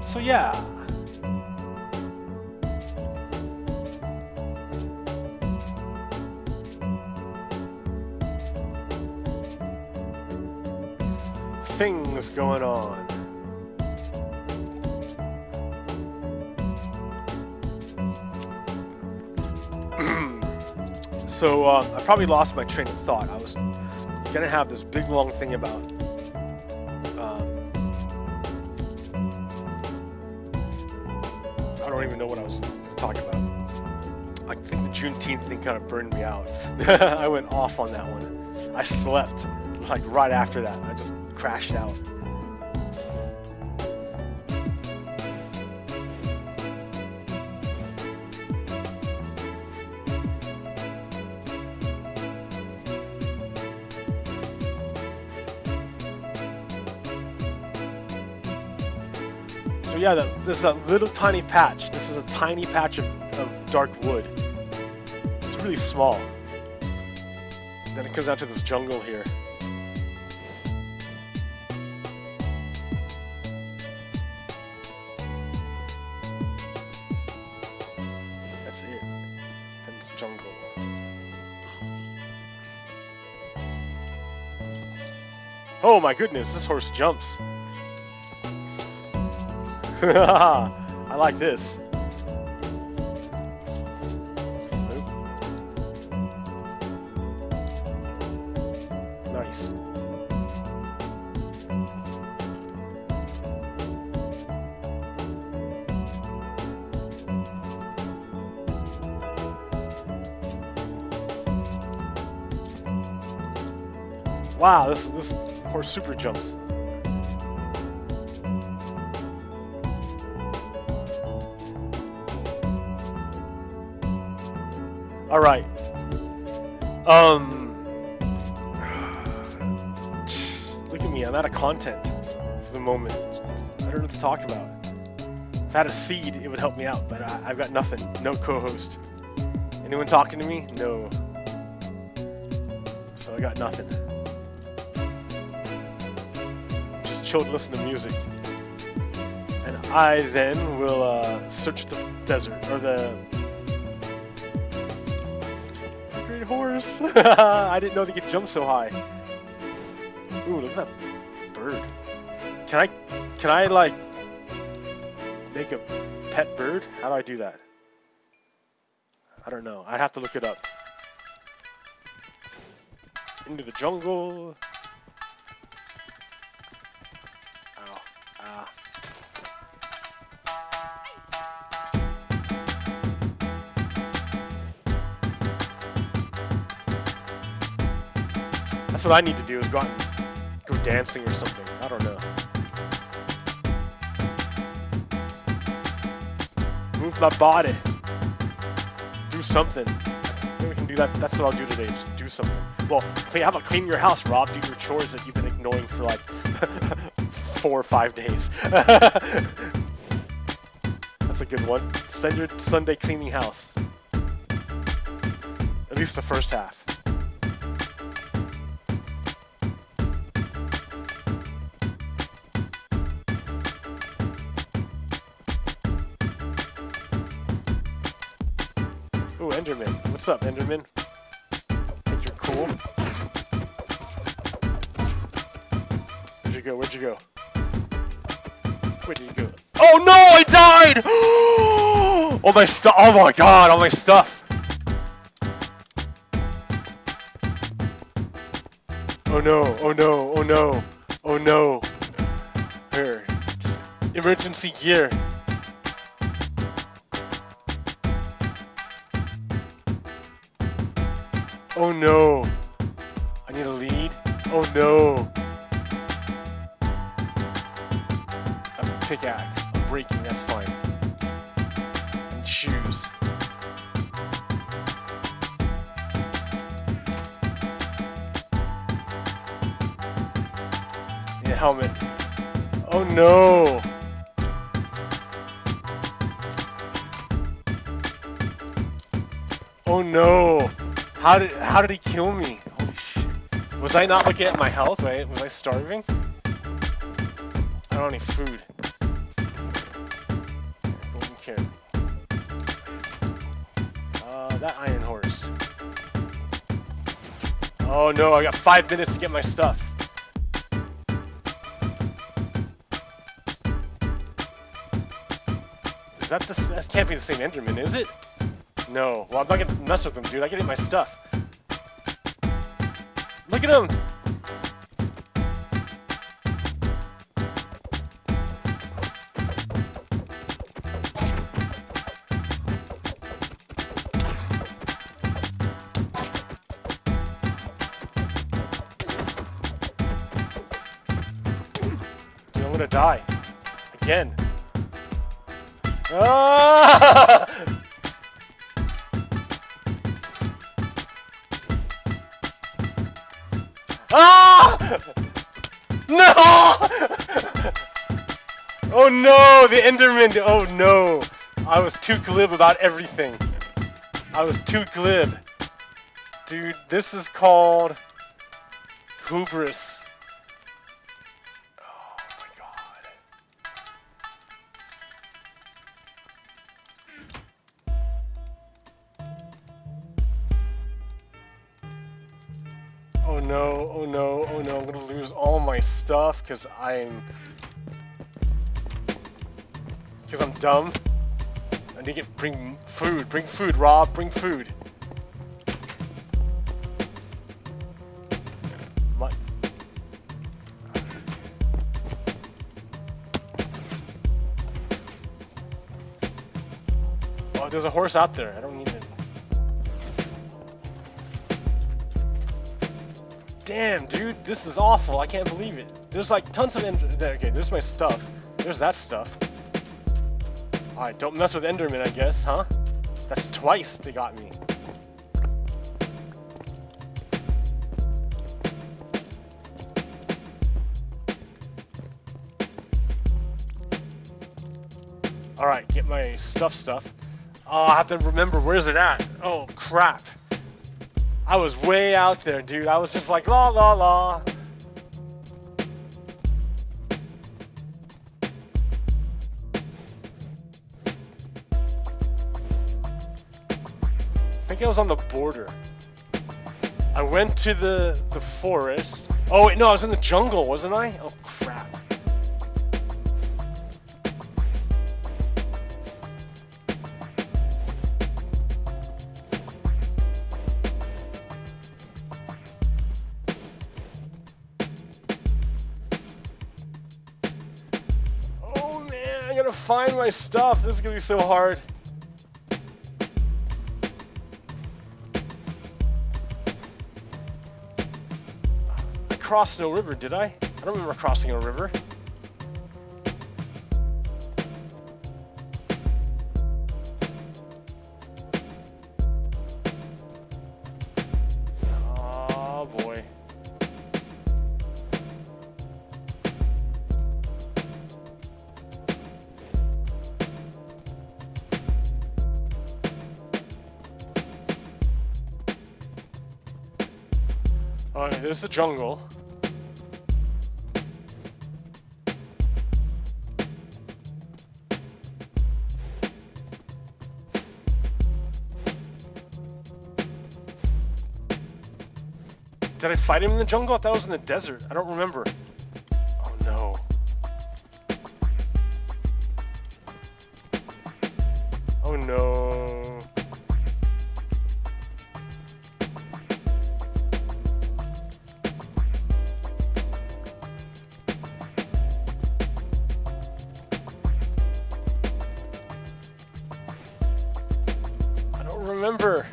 So yeah. Things going on. So I probably lost my train of thought. I was gonna have this big long thing about I don't even know what I was talking about. I think the Juneteenth thing kind of burned me out. I went off on that one. I slept like right after that. I just crashed out. So yeah, this is a little tiny patch. This is a tiny patch of dark wood. It's really small. Then it comes out to this jungle here. That's it. Then it's jungle. Oh my goodness, this horse jumps. I like this. Nice. Wow, this horse super jumps. All right. Look at me. I'm out of content for the moment. I don't know what to talk about. If I had a seed, it would help me out, but I've got nothing. No co-host. Anyone talking to me? No. So I got nothing. Just chill to listen to music. And I then will search the desert or the horse. I didn't know they could jump so high. Ooh, look at that bird. Can I like make a pet bird? How do I do that? I don't know. I'd have to look it up. Into the jungle. Ow. Ah. That's what I need to do, is go out and go dancing or something. I don't know. Move my body. Do something. Maybe we can do that. That's what I'll do today. Just do something. Well, how about clean your house, Rob? Do your chores that you've been ignoring for like 4 or 5 days. That's a good one. Spend your Sunday cleaning house. At least the first half. Ooh, Enderman. What's up, Enderman? Think you're cool? Where'd you go? Where'd you go? Where'd you go? Oh no! I died! Oh my stuff! Oh my god! All my stuff! Oh no, oh no, oh no, oh no. Here, just emergency gear. Oh no. I need a lead. Oh no. A pickaxe. I'm breaking, that's fine. And shoes. Need a helmet. Oh no. Oh no. How did he kill me? Holy shit. Was I not looking at my health, right? Was I starving? I don't have any food. Golden carrot. That iron horse. Oh no, I got 5 minutes to get my stuff. Is that that can't be the same Enderman, is it? No. Well, I'm not gonna mess with him, dude. I gotta get my stuff. Look at him! Dude, I'm gonna die. Again. Ah! Ah! No! Oh no, the Enderman! Oh no! I was too glib about everything. I was too glib. Dude, this is called hubris. Oh my god. Oh no, oh no, oh no, I'm gonna lose all my stuff because I'm dumb. I need to bring food, Rob, bring food. Oh, there's a horse out there, I don't need it. Damn, dude, this is awful. I can't believe it. There's like tons of okay, there's my stuff. There's that stuff. Alright, don't mess with Enderman, I guess, huh? That's twice they got me. Alright, get my stuff. Oh, I have to remember, where's it at? Oh, crap. I was way out there, dude. I was just like, la la la. I think I was on the border. I went to the forest. Oh wait, no, I was in the jungle, wasn't I? Oh crap. I gotta find my stuff. This is gonna be so hard. I crossed no river, did I? I don't remember crossing a river. Oh boy. Alright, there's the jungle. Did I fight him in the jungle? I thought I was in the desert. I don't remember. Oh no. Oh no. remember.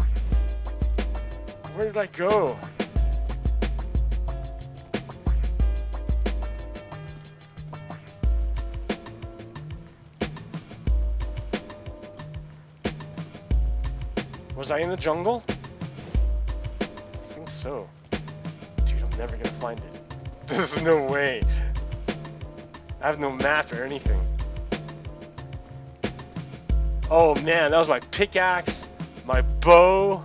Where did I go? Was I in the jungle? I think so. Dude, I'm never gonna find it. There's no way. I have no map or anything. Oh man, that was my pickaxe, my bow.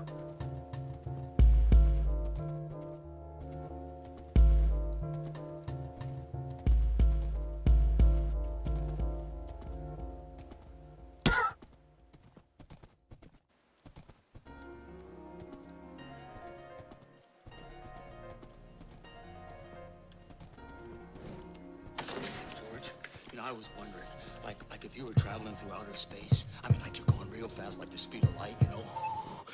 I was wondering, like if you were traveling through outer space, I mean, like you're going real fast, like the speed of light, you know,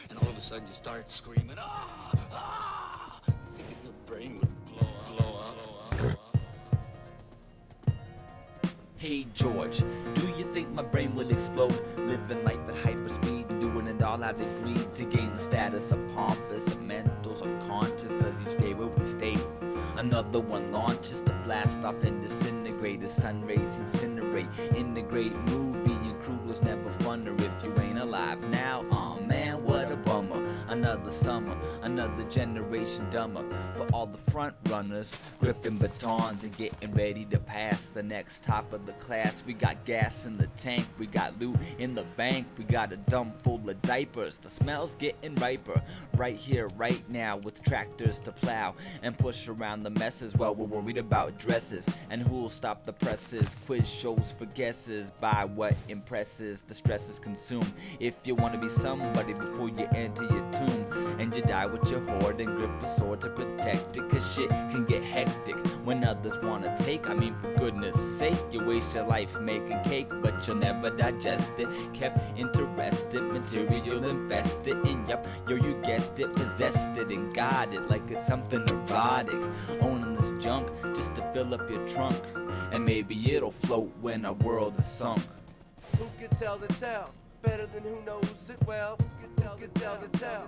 and all of a sudden you start screaming, ah! Thinking your brain would blow up. Hey George, do you think my brain would explode? Living life at hyperspeed, doing it all out of greed to gain the status of pompous and mental subconscious, cause you stay where we stay. Another one launches to blast off and disintegrate. The sun rays incinerate. In the great movie, and crude was never funner if you ain't alive now. Aw man, what a bummer. Another summer, another generation dumber. For all the front runners, gripping batons and getting ready to pass the next top of the class. We got gas in the tank, we got loot in the bank, we got a dump full of diapers. The smell's getting riper, right here, right now, with tractors to plow and push around the messes while we're worried about dresses. And who'll stop the presses? Quiz shows for guesses by what impresses the stresses consume. If you want to be somebody before you enter your tomb, and you die with your hoard and grip a sword to protect it, cause shit can get hectic when others wanna take. I mean, for goodness sake, you waste your life making cake, but you'll never digest it. Kept interested, material infested, and yup, yo, you guessed it, possessed it and got it like it's something erotic. Owning this junk just to fill up your trunk, and maybe it'll float when our world is sunk. Who can tell the tale better than who knows it well? Who can tell the tale?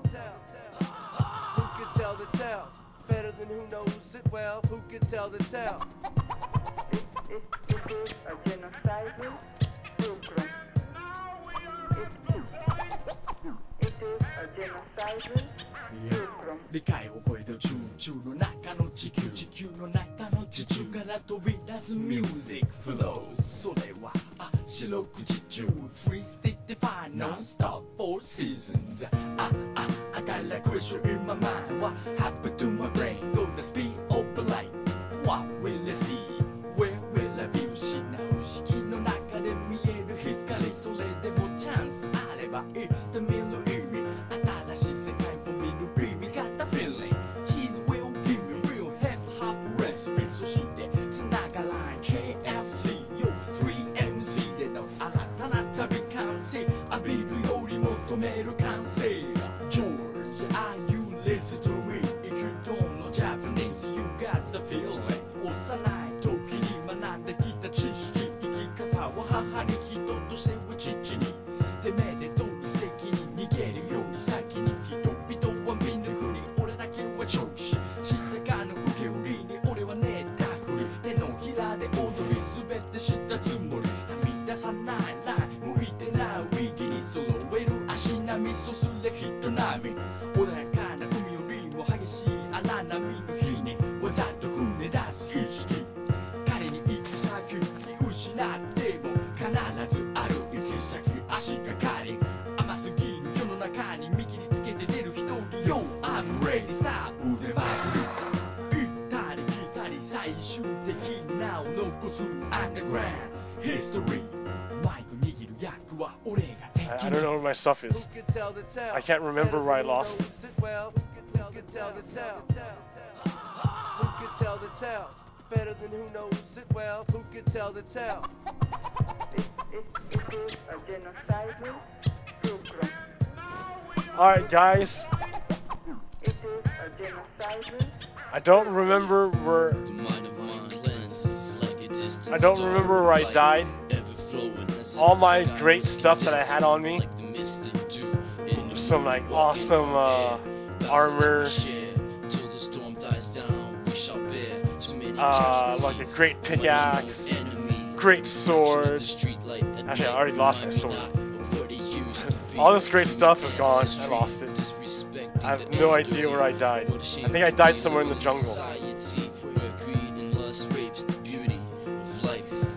Who can tell the tale better than who knows it well? Who can tell the tale? It is a genocidal program. It is a genocidal program. 理解を超えた宇宙の中の地球の中の地中から飛び出すミュージックフロー。それは四六時中 Free stick define non-stop 4 seasons. I got a question in my mind. What happened to my brain? Go the speed of the light. What will I see? Where will I be? 失う式の中で見える光。それでもチャンスあれば行ってみる意味。新しい世界を見るプリミガタ feeling. Cheese will give me real hip hop recipe. そしてつながらん KFC よ 3MC での新たな旅完成。浴びるより求める完成。George, are you listen to me? If you don't know Japanese, you got the feeling. 幼い時に学んできた知識。生き方は母に人としては父に。てめえで取る責任逃げるより先に人々は見ぬふり俺だけは直視したかの受け売りに俺は寝たふり手のひらで踊り全てしたつもりはみ出さないライン向いてない右に揃える足並みそすれ人並み穏やかな海よりも激しい荒波の日にわざと船出す意識彼に行く先見失っても必ずある行き先足がかり甘すぎる世の中に見切りつけて出る一人よ I'm ready さあ腕まくり行ったり来たり最終的に名を残す Underground History マイク握る役は俺が敵 I don't know where my stuff is. I can't remember where I lost it. Who can tell the tale? Who can tell the tale better than who knows it well? Who can tell the tale? It is a genocidal program. Alright guys, It is a genocidal. I don't remember where I died. All my great stuff that I had on me some like awesome armor. Like a great pickaxe, great sword. Actually, I already lost my sword. All this great stuff is gone. I lost it. I have no idea where I died. I think I died somewhere in the jungle.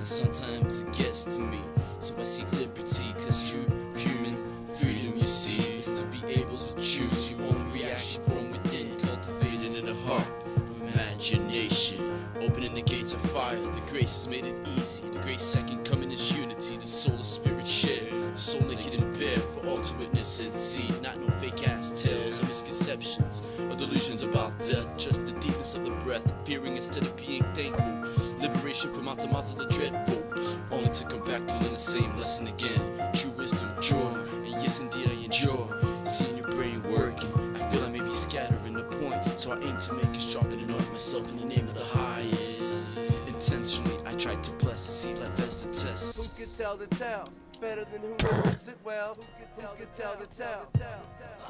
Sometimes it gets to me, so I seek liberty, cause true human freedom, you see, is to be able to choose your own reaction from within, cultivated in a heart of imagination, opening the gates of fire. The grace has made it easy. The great second coming is unity, the soul and spirit share, the soul naked and bare for all to witness and see. Not no fake ass tales or misconceptions or delusions about death, just the deepness of the breath, fearing instead of being thankful. Liberation from out the mouth of the dreadful, only to come back to learn the same lesson again. True wisdom, joy, and yes indeed I enjoy seeing your brain working. I feel I may be scattering the point, so I aim to make it sharper than art myself in the name of the highest. Intentionally, I tried to bless the seed life as a test. Who can tell the tale better than who knows it well? Who can tell the tale?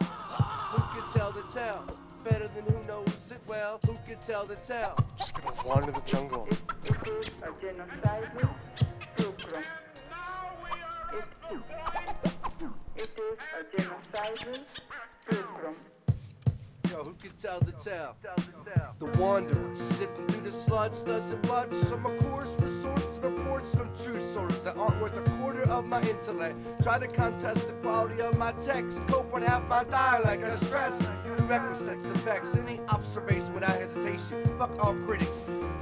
Who can tell the tale better than who knows it well? Who can tell the tale? Just gonna wander the jungle. It is a genocidal program. It is a genocidal program. Yo, who can tell the tale? The wanderer, sifting through the sludge, doesn't budge. Some of course resources, reports from true sources that aren't worth a quarter of my intellect. Try to contest the quality of my text, cope with half my dialect. I stress prerequisites, the facts, any observation without hesitation. Fuck all critics.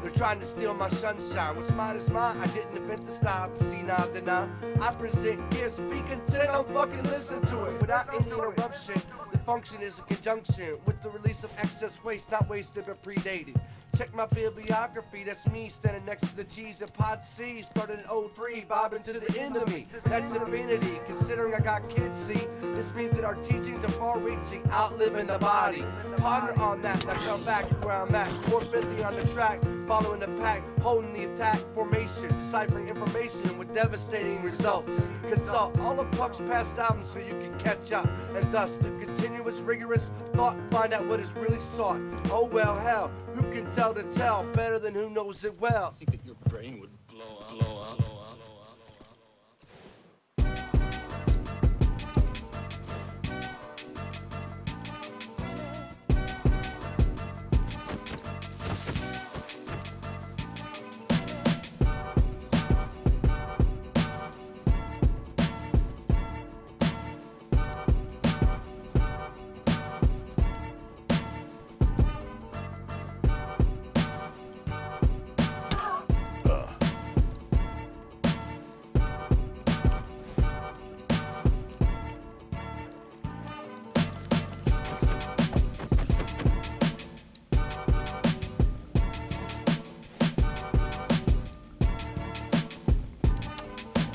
They're trying to steal my sunshine. What's mine is mine. I didn't invent the style. See now, then I present gifts. Be content, I'll fucking listen to it without any interruption. The function is a conjunction with the release of excess waste, not wasted but predated. Check my bibliography, that's me standing next to the G's and Pod C. Started in 03, bobbing to the end of me. That's infinity, considering I got kids, see. This means that our teachings are far-reaching, outliving the body. Ponder on that, now come back to where I'm at. 450 on the track, following the pack, holding the attack formation, deciphering information with devastating results. Consult all of Puck's past albums so you can catch up, and thus through continuous rigorous thought find out what is really sought. Oh well, hell, who can tell the tale better than who knows it well? I think that your brain would blow up.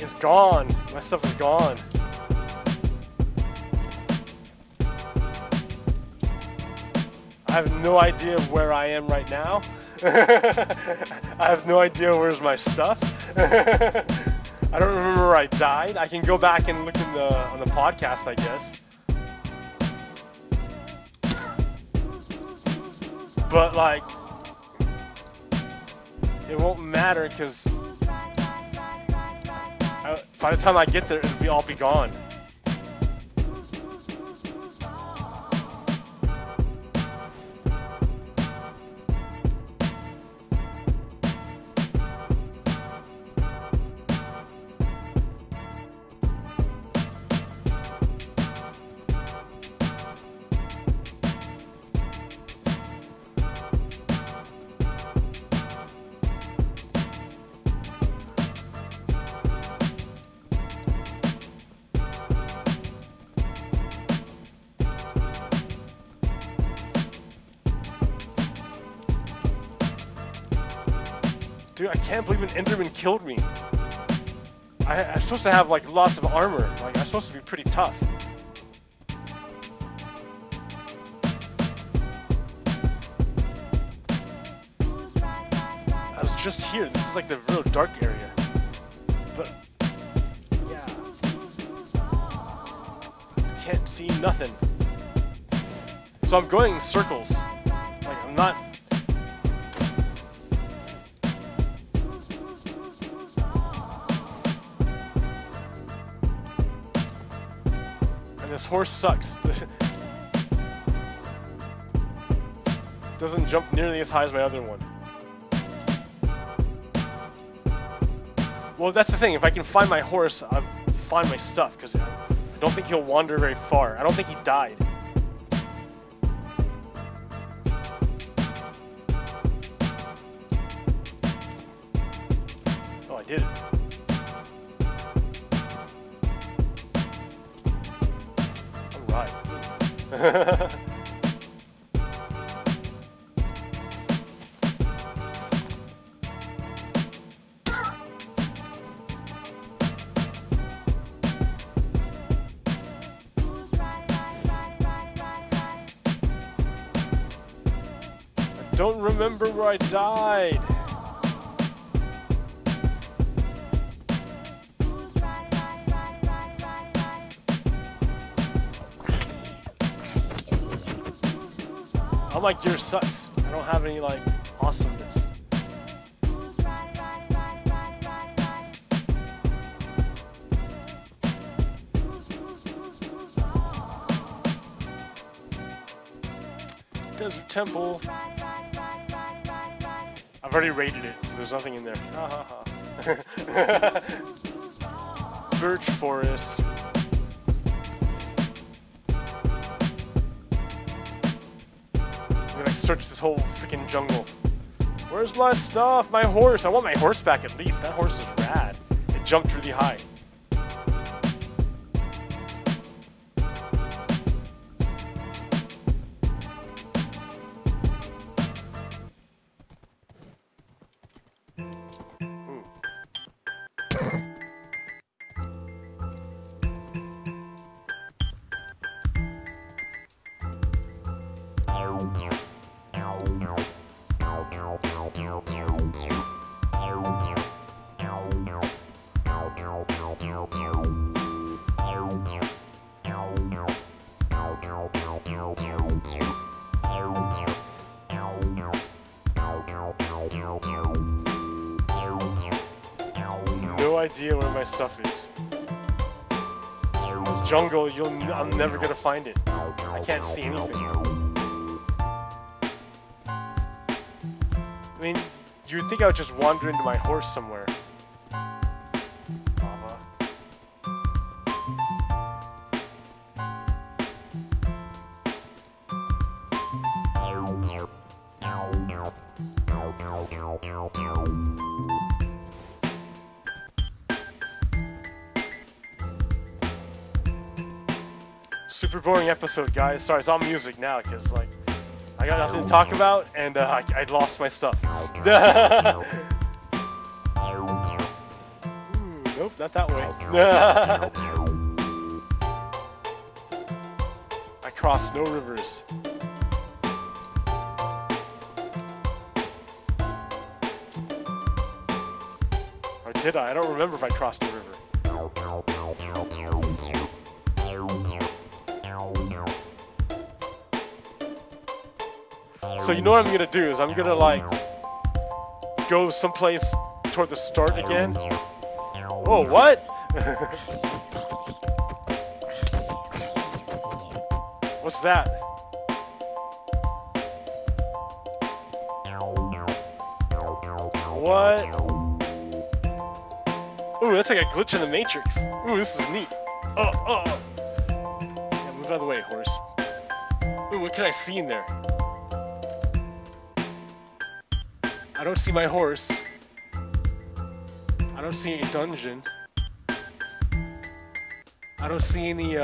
It's gone. My stuff is gone. I have no idea where I am right now. I have no idea where's my stuff. I don't remember where I died. I can go back and look in on the podcast, I guess. But like, it won't matter because by the time I get there, it'll all be gone. Dude, I can't believe an Enderman killed me. I'm supposed to have like lots of armor. Like I'm supposed to be pretty tough. I was just here. This is like the real dark area. But yeah, can't see see nothing. So I'm going in circles. Like, I'm not... And this horse sucks. Doesn't jump nearly as high as my other one. Well, that's the thing. If I can find my horse, I'll find my stuff, because I don't think he'll wander very far. I don't think he died. Oh, I did it. Alright. Don't remember where I died. All my gear sucks. I don't have any like awesomeness. Desert Temple. I've already raided it, so there's nothing in there. Ha ha ha. Birch Forest. I'm gonna search this whole freaking jungle. Where's my stuff? My horse! I want my horse back at least. That horse is rad. It jumped really high. No idea where my stuff is. This jungle, I'm never gonna find it. I can't see anything. I mean, you'd think I would just wander into my horse somewhere. Super boring episode, guys. Sorry, it's all music now, because, like, I got nothing to talk about, and I lost my stuff. Nope, not that way. I crossed no rivers. Or did I? I don't remember if I crossed a river. So you know what I'm gonna do is I'm gonna like go someplace toward the start again. Oh, what? What's that? What? Ooh, that's like a glitch in the Matrix. Ooh, this is neat. Oh. Yeah, move out of the way, horse. Ooh, what can I see in there? I don't see my horse. I don't see any dungeon. I don't see any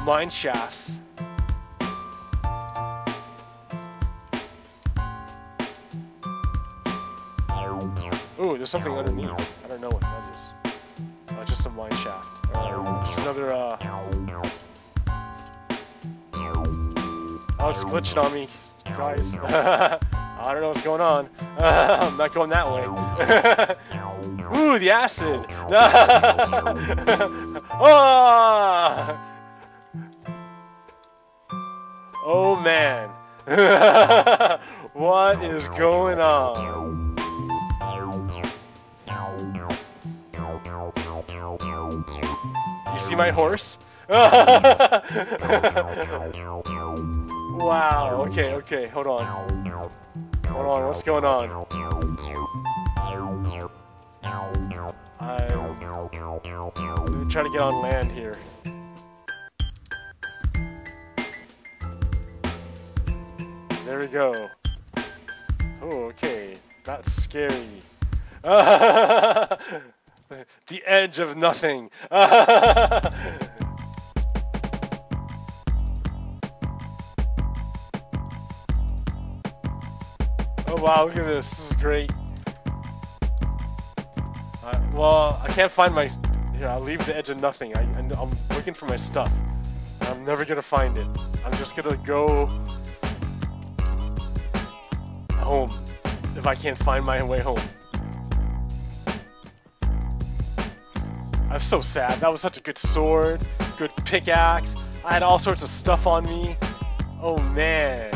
mine shafts. Ooh, there's something underneath. I don't know what that is. Oh, just a mine shaft. Just another oh, it's glitching on me. Guys. I don't know what's going on. I'm not going that way. Ooh, the acid. Oh! Oh man. What is going on? You see my horse? Wow, okay, hold on. Hold on, what's going on? I'm trying to get on land here. There we go. Oh, okay. That's scary. The edge of nothing. Oh wow, look at this. This is great. Well, I can't find my... Here, I'll leave the edge of nothing. I'm looking for my stuff. I'm never gonna find it. I'm just gonna go home if I can't find my way home. I'm so sad. That was such a good sword, good pickaxe. I had all sorts of stuff on me. Oh man.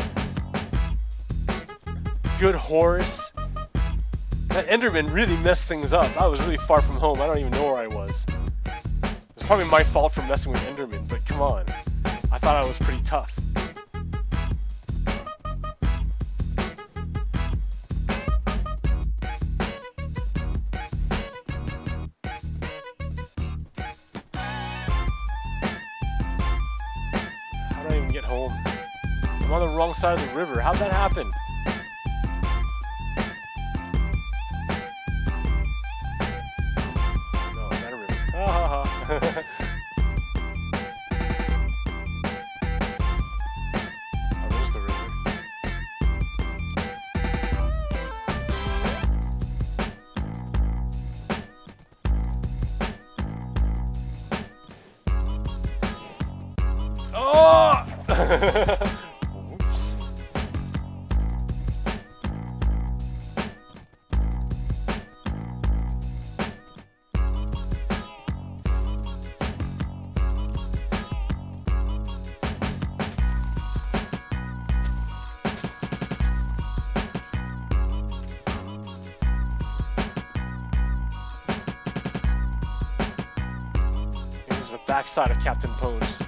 Good horse. That Enderman really messed things up. I was really far from home. I don't even know where I was. It's probably my fault for messing with Enderman, but come on. I thought I was pretty tough. How do I even get home? I'm on the wrong side of the river. How'd that happen? Whoops. This is the backside of Captain Poe's.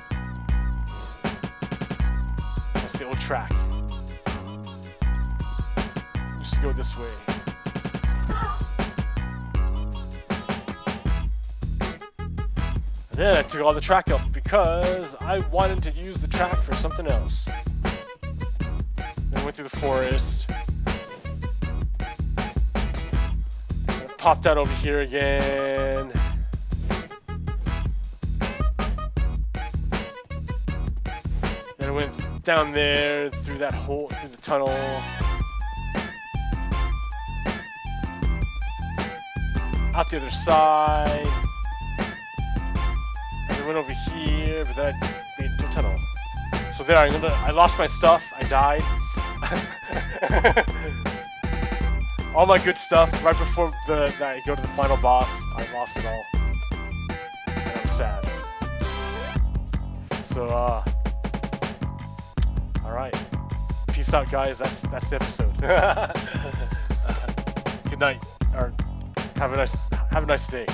The old track. Just go this way. And then I took all the track up because I wanted to use the track for something else. Then went through the forest. And popped out over here again. Then I went down there, through that hole, through the tunnel. Out the other side. And then went over here, but then I made a tunnel. So there, I lost my stuff, I died. All my good stuff, right before I go to the final boss, I lost it all. And I'm sad. So, alright. Peace out, guys. That's the episode. Good night. Or have a nice day.